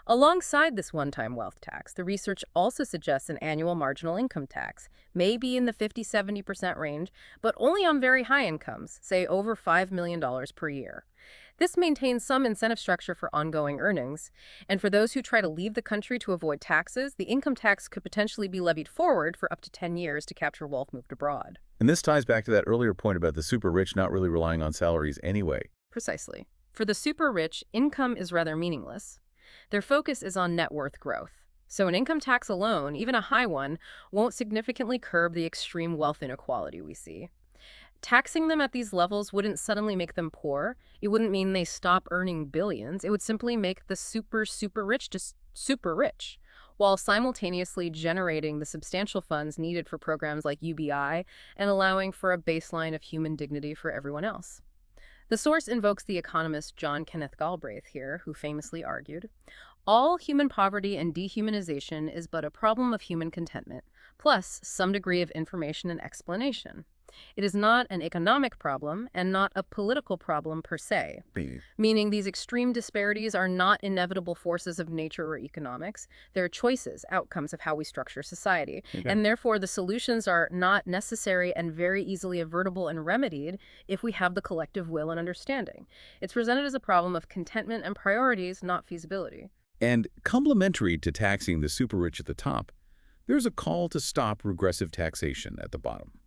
Alongside this one-time wealth tax, the research also suggests an annual marginal income tax, maybe in the 50–70% range, but only on very high incomes, say over $5 million per year. This maintains some incentive structure for ongoing earnings, and for those who try to leave the country to avoid taxes, the income tax could potentially be levied forward for up to 10 years to capture wealth moved abroad. And this ties back to that earlier point about the super rich not really relying on salaries anyway. Precisely. For the super rich, income is rather meaningless. Their focus is on net worth growth. So an income tax alone, even a high one, won't significantly curb the extreme wealth inequality we see. Taxing them at these levels wouldn't suddenly make them poor. It wouldn't mean they stop earning billions. It would simply make the super rich just super rich, while simultaneously generating the substantial funds needed for programs like UBI and allowing for a baseline of human dignity for everyone else. The source invokes the economist John Kenneth Galbraith here, who famously argued, "All human poverty and dehumanization is but a problem of human contentment, plus some degree of information and explanation. It is not an economic problem and not a political problem per se," Maybe. meaning these extreme disparities are not inevitable forces of nature or economics. They're choices, outcomes of how we structure society. Okay. And therefore, the solutions are not necessary and very easily avertible and remedied if we have the collective will and understanding. It's presented as a problem of contentment and priorities, not feasibility. And complementary to taxing the super rich at the top, there's a call to stop regressive taxation at the bottom.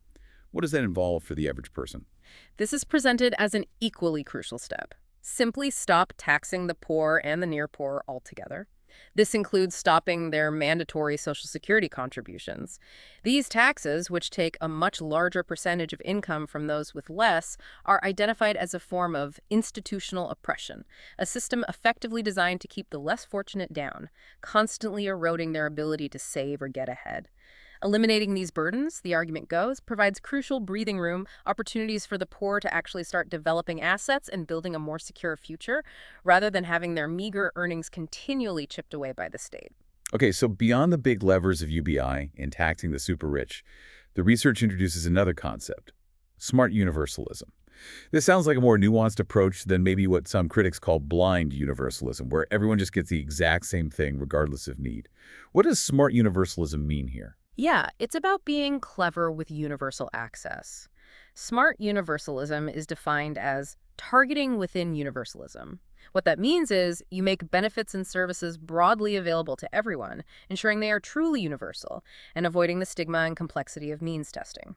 What does that involve for the average person? This is presented as an equally crucial step. Simply stop taxing the poor and the near poor altogether. This includes stopping their mandatory Social Security contributions. These taxes, which take a much larger percentage of income from those with less, are identified as a form of institutional oppression, a system effectively designed to keep the less fortunate down, constantly eroding their ability to save or get ahead. Eliminating these burdens, the argument goes, provides crucial breathing room, opportunities for the poor to actually start developing assets and building a more secure future, rather than having their meager earnings continually chipped away by the state. Okay, so beyond the big levers of UBI in taxing the super rich, the research introduces another concept, smart universalism. This sounds like a more nuanced approach than maybe what some critics call blind universalism, where everyone just gets the exact same thing regardless of need. What does smart universalism mean here? Yeah, it's about being clever with universal access. Smart universalism is defined as targeting within universalism. What that means is you make benefits and services broadly available to everyone, ensuring they are truly universal, and avoiding the stigma and complexity of means testing.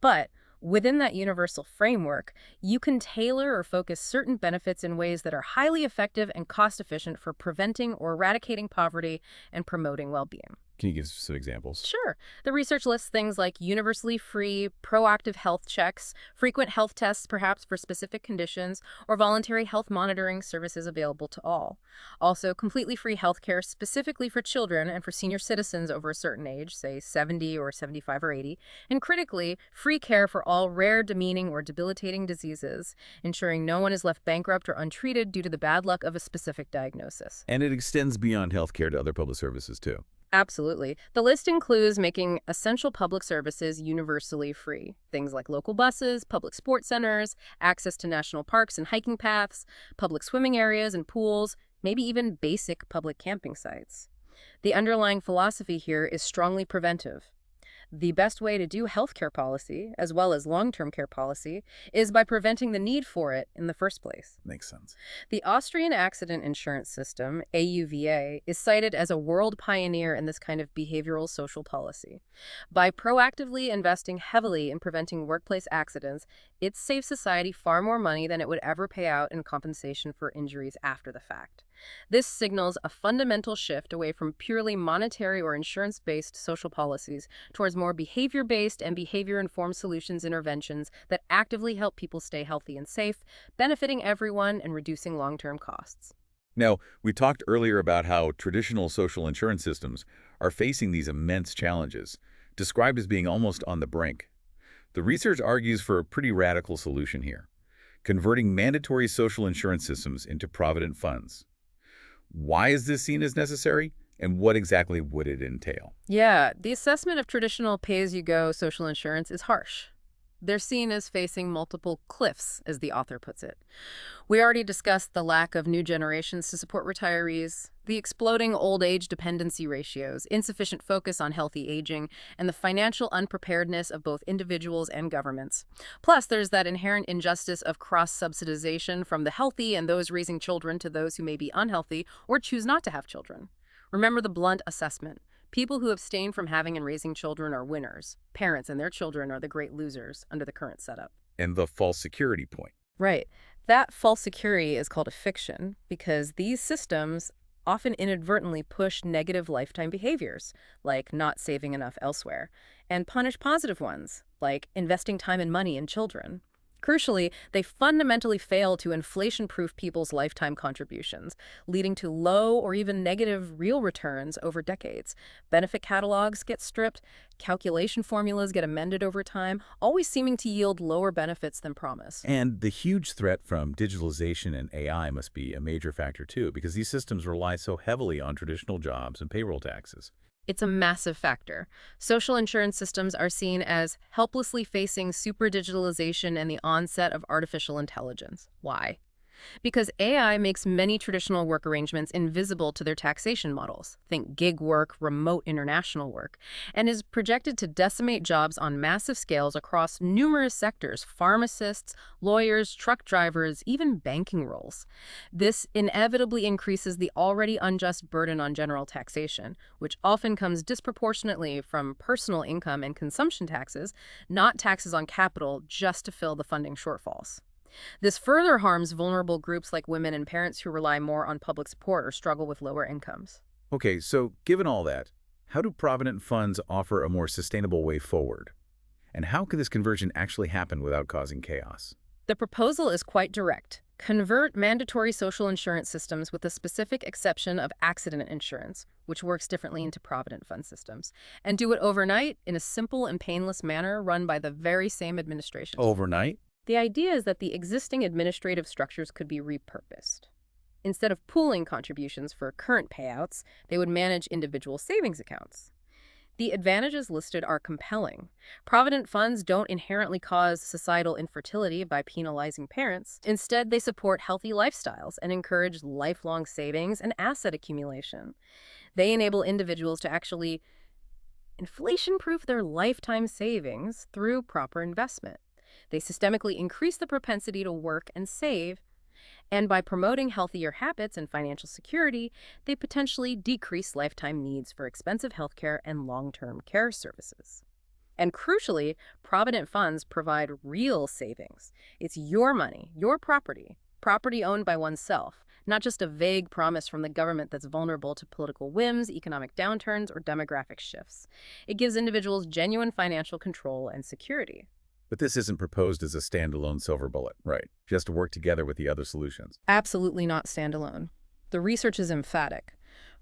But within that universal framework, you can tailor or focus certain benefits in ways that are highly effective and cost-efficient for preventing or eradicating poverty and promoting well-being. Can you give some examples? Sure. The research lists things like universally free, proactive health checks, frequent health tests perhaps for specific conditions, or voluntary health monitoring services available to all. Also, completely free healthcare specifically for children and for senior citizens over a certain age, say 70 or 75 or 80, and critically, free care for all rare, demeaning, or debilitating diseases, ensuring no one is left bankrupt or untreated due to the bad luck of a specific diagnosis. And it extends beyond healthcare to other public services, too. Absolutely. The list includes making essential public services universally free. Things like local buses, public sports centers, access to national parks and hiking paths, public swimming areas and pools, maybe even basic public camping sites. The underlying philosophy here is strongly preventive. The best way to do healthcare policy, as well as long-term care policy, is by preventing the need for it in the first place. Makes sense. The Austrian accident insurance system, AUVA, is cited as a world pioneer in this kind of behavioral social policy. By proactively investing heavily in preventing workplace accidents, it saves society far more money than it would ever pay out in compensation for injuries after the fact. This signals a fundamental shift away from purely monetary or insurance-based social policies towards more behavior-based and behavior-informed solutions interventions that actively help people stay healthy and safe, benefiting everyone and reducing long-term costs. Now, we talked earlier about how traditional social insurance systems are facing these immense challenges, described as being almost on the brink. The research argues for a pretty radical solution here, converting mandatory social insurance systems into provident funds. Why is this seen as necessary, and what exactly would it entail? Yeah, the assessment of traditional pay-as-you-go social insurance is harsh. They're seen as facing multiple cliffs, as the author puts it. We already discussed the lack of new generations to support retirees, the exploding old age dependency ratios, insufficient focus on healthy aging, and the financial unpreparedness of both individuals and governments. Plus, there's that inherent injustice of cross-subsidization from the healthy and those raising children to those who may be unhealthy or choose not to have children. Remember the blunt assessment. People who abstain from having and raising children are winners. Parents and their children are the great losers under the current setup. And the false security point. Right. That false security is called a fiction because these systems often inadvertently push negative lifetime behaviors, like not saving enough elsewhere, and punish positive ones, like investing time and money in children. Crucially, they fundamentally fail to inflation-proof people's lifetime contributions, leading to low or even negative real returns over decades. Benefit catalogs get stripped, calculation formulas get amended over time, always seeming to yield lower benefits than promised. And the huge threat from digitalization and AI must be a major factor too, because these systems rely so heavily on traditional jobs and payroll taxes. It's a massive factor. Social insurance systems are seen as helplessly facing super-digitalization and the onset of artificial intelligence. Why? Because AI makes many traditional work arrangements invisible to their taxation models, think gig work, remote international work, and is projected to decimate jobs on massive scales across numerous sectors: pharmacists, lawyers, truck drivers, even banking roles. This inevitably increases the already unjust burden on general taxation, which often comes disproportionately from personal income and consumption taxes, not taxes on capital, just to fill the funding shortfalls. This further harms vulnerable groups like women and parents who rely more on public support or struggle with lower incomes. Okay, so given all that, how do provident funds offer a more sustainable way forward? And how could this conversion actually happen without causing chaos? The proposal is quite direct. Convert mandatory social insurance systems with the specific exception of accident insurance, which works differently, into provident fund systems, and do it overnight in a simple and painless manner run by the very same administrations. Overnight? The idea is that the existing administrative structures could be repurposed. Instead of pooling contributions for current payouts, they would manage individual savings accounts. The advantages listed are compelling. Provident funds don't inherently cause societal infertility by penalizing parents. Instead, they support healthy lifestyles and encourage lifelong savings and asset accumulation. They enable individuals to actually inflation-proof their lifetime savings through proper investment. They systemically increase the propensity to work and save, and by promoting healthier habits and financial security, they potentially decrease lifetime needs for expensive healthcare and long-term care services. And crucially, provident funds provide real savings. It's your money, your property owned by oneself, not just a vague promise from the government that's vulnerable to political whims, economic downturns, or demographic shifts. It gives individuals genuine financial control and security. But this isn't proposed as a standalone silver bullet, right? Just to work together with the other solutions. Absolutely not standalone. The research is emphatic.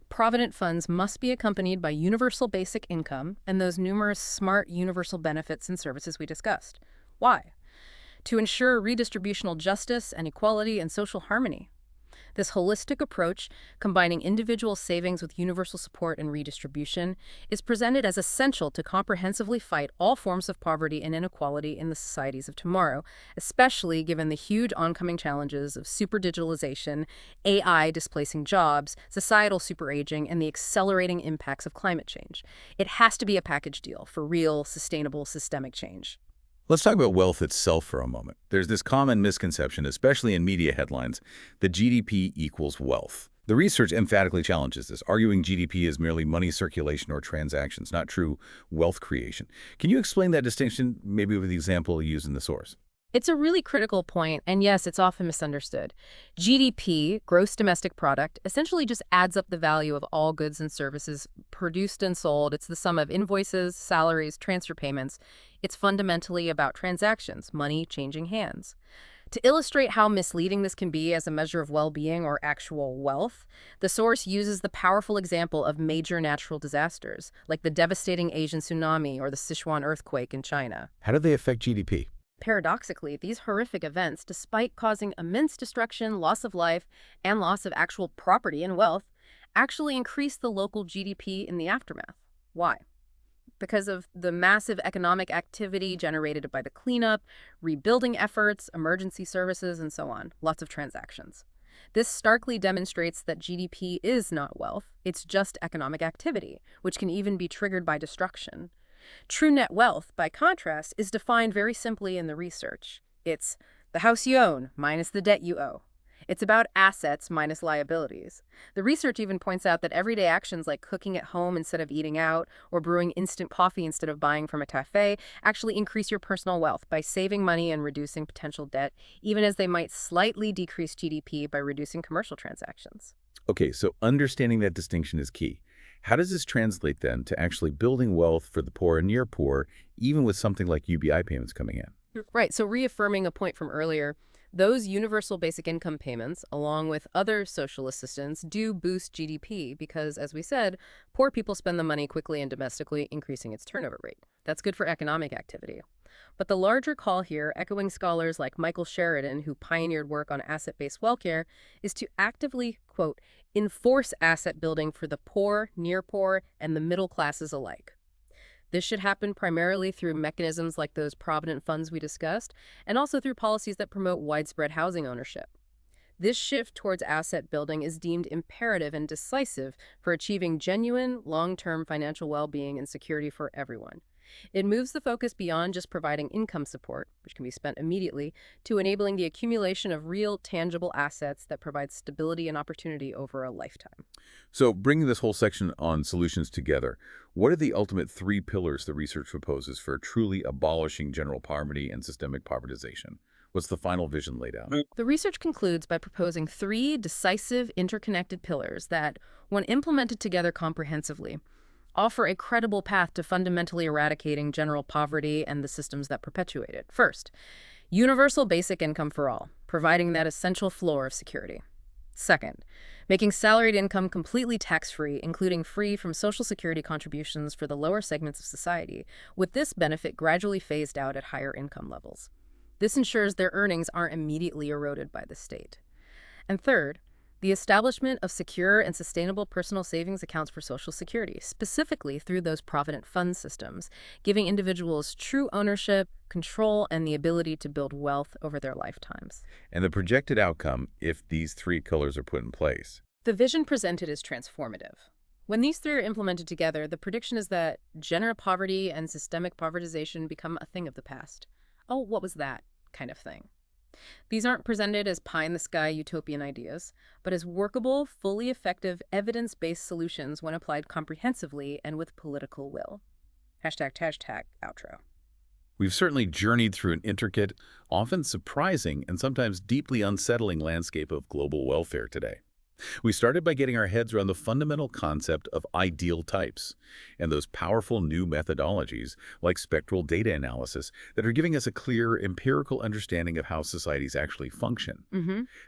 Provident funds must be accompanied by universal basic income and those numerous smart universal benefits and services we discussed. Why? To ensure redistributional justice and equality and social harmony. This holistic approach, combining individual savings with universal support and redistribution, is presented as essential to comprehensively fight all forms of poverty and inequality in the societies of tomorrow, especially given the huge oncoming challenges of superdigitalization, AI displacing jobs, societal superaging, and the accelerating impacts of climate change. It has to be a package deal for real, sustainable, systemic change. Let's talk about wealth itself for a moment. There's this common misconception, especially in media headlines, that GDP equals wealth. The research emphatically challenges this, arguing GDP is merely money circulation or transactions, not true wealth creation. Can you explain that distinction, maybe with the example used in the source? It's a really critical point, and yes, it's often misunderstood. GDP, gross domestic product, essentially just adds up the value of all goods and services produced and sold. It's the sum of invoices, salaries, transfer payments. It's fundamentally about transactions, money changing hands. To illustrate how misleading this can be as a measure of well-being or actual wealth, the source uses the powerful example of major natural disasters, like the devastating Asian tsunami or the Sichuan earthquake in China. How do they affect GDP? Paradoxically, these horrific events, despite causing immense destruction, loss of life, and loss of actual property and wealth, actually increase the local GDP in the aftermath. Why? Because of the massive economic activity generated by the cleanup, rebuilding efforts, emergency services, and so on. Lots of transactions. This starkly demonstrates that GDP is not wealth, it's just economic activity, which can even be triggered by destruction. True net wealth, by contrast, is defined very simply in the research. It's the house you own minus the debt you owe. It's about assets minus liabilities. The research even points out that everyday actions like cooking at home instead of eating out or brewing instant coffee instead of buying from a cafe actually increase your personal wealth by saving money and reducing potential debt, even as they might slightly decrease GDP by reducing commercial transactions. Okay, so understanding that distinction is key. How does this translate then to actually building wealth for the poor and near poor, even with something like UBI payments coming in? Right, so reaffirming a point from earlier, those universal basic income payments, along with other social assistance, do boost GDP because, as we said, poor people spend the money quickly and domestically, increasing its turnover rate. That's good for economic activity. But the larger call here, echoing scholars like Michael Sheridan, who pioneered work on asset-based welfare, is to actively, quote, enforce asset building for the poor, near poor, and the middle classes alike. This should happen primarily through mechanisms like those provident funds we discussed, and also through policies that promote widespread housing ownership. This shift towards asset building is deemed imperative and decisive for achieving genuine, long-term financial well-being and security for everyone. It moves the focus beyond just providing income support, which can be spent immediately, to enabling the accumulation of real, tangible assets that provide stability and opportunity over a lifetime. So bringing this whole section on solutions together, what are the ultimate three pillars the research proposes for truly abolishing general poverty and systemic povertization? What's the final vision laid out? The research concludes by proposing three decisive, interconnected pillars that, when implemented together comprehensively, offer a credible path to fundamentally eradicating general poverty and the systems that perpetuate it. First, universal basic income for all, providing that essential floor of security. Second, making salaried income completely tax-free, including free from Social Security contributions for the lower segments of society, with this benefit gradually phased out at higher income levels. This ensures their earnings aren't immediately eroded by the state. And third, the establishment of secure and sustainable personal savings accounts for Social Security, specifically through those provident fund systems, giving individuals true ownership, control, and the ability to build wealth over their lifetimes. And the projected outcome if these three pillars are put in place? The vision presented is transformative. When these three are implemented together, the prediction is that general poverty and systemic povertization become a thing of the past. Oh, what was that kind of thing? These aren't presented as pie-in-the-sky utopian ideas, but as workable, fully effective, evidence-based solutions when applied comprehensively and with political will. Hashtag outro. We've certainly journeyed through an intricate, often surprising, and sometimes deeply unsettling landscape of global welfare today. We started by getting our heads around the fundamental concept of ideal types and those powerful new methodologies like spectral data analysis that are giving us a clear empirical understanding of how societies actually function.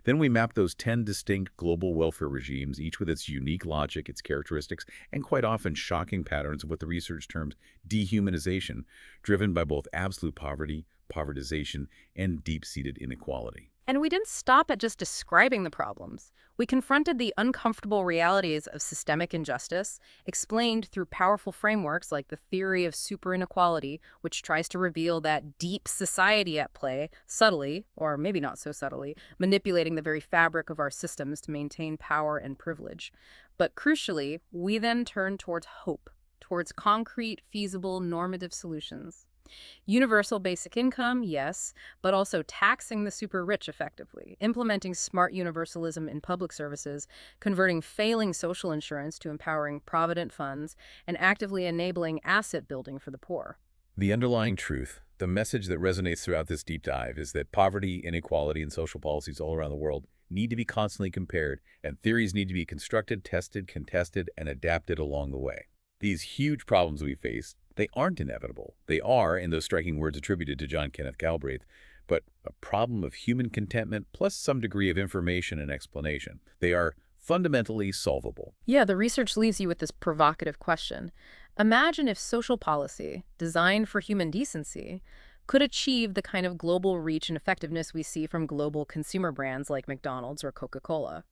Then we mapped those 10 distinct global welfare regimes, each with its unique logic, its characteristics, and quite often shocking patterns of what the research terms dehumanization, driven by both absolute poverty, povertization, and deep-seated inequality. And we didn't stop at just describing the problems. We confronted the uncomfortable realities of systemic injustice, explained through powerful frameworks like the theory of super inequality, which tries to reveal that deep society at play, subtly, or maybe not so subtly, manipulating the very fabric of our systems to maintain power and privilege. But crucially, we then turned towards hope, towards concrete, feasible, normative solutions. Universal basic income, yes, but also taxing the super rich effectively, implementing smart universalism in public services, converting failing social insurance to empowering provident funds, and actively enabling asset building for the poor. The underlying truth, the message that resonates throughout this deep dive is that poverty, inequality, and social policies all around the world need to be constantly compared, and theories need to be constructed, tested, contested, and adapted along the way. These huge problems we face, they aren't inevitable. They are, in those striking words attributed to John Kenneth Galbraith, but a problem of human contentment plus some degree of information and explanation. They are fundamentally solvable. Yeah, the research leaves you with this provocative question. Imagine if social policy, designed for human decency, could achieve the kind of global reach and effectiveness we see from global consumer brands like McDonald's or Coca-Cola.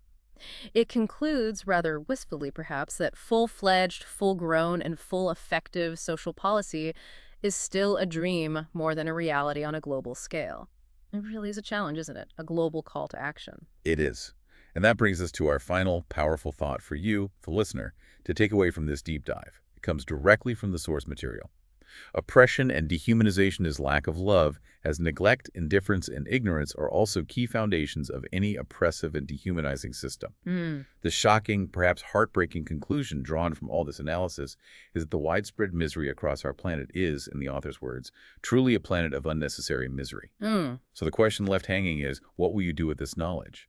It concludes, rather wistfully perhaps, that full-fledged, full-grown, and full-effective social policy is still a dream more than a reality on a global scale. It really is a challenge, isn't it? A global call to action. It is. And that brings us to our final powerful thought for you, the listener, to take away from this deep dive. It comes directly from the source material. Oppression and dehumanization is lack of love, as neglect, indifference, and ignorance are also key foundations of any oppressive and dehumanizing system. The shocking, perhaps heartbreaking conclusion drawn from all this analysis is that the widespread misery across our planet is, in the author's words, truly a planet of unnecessary misery. So the question left hanging is, what will you do with this knowledge?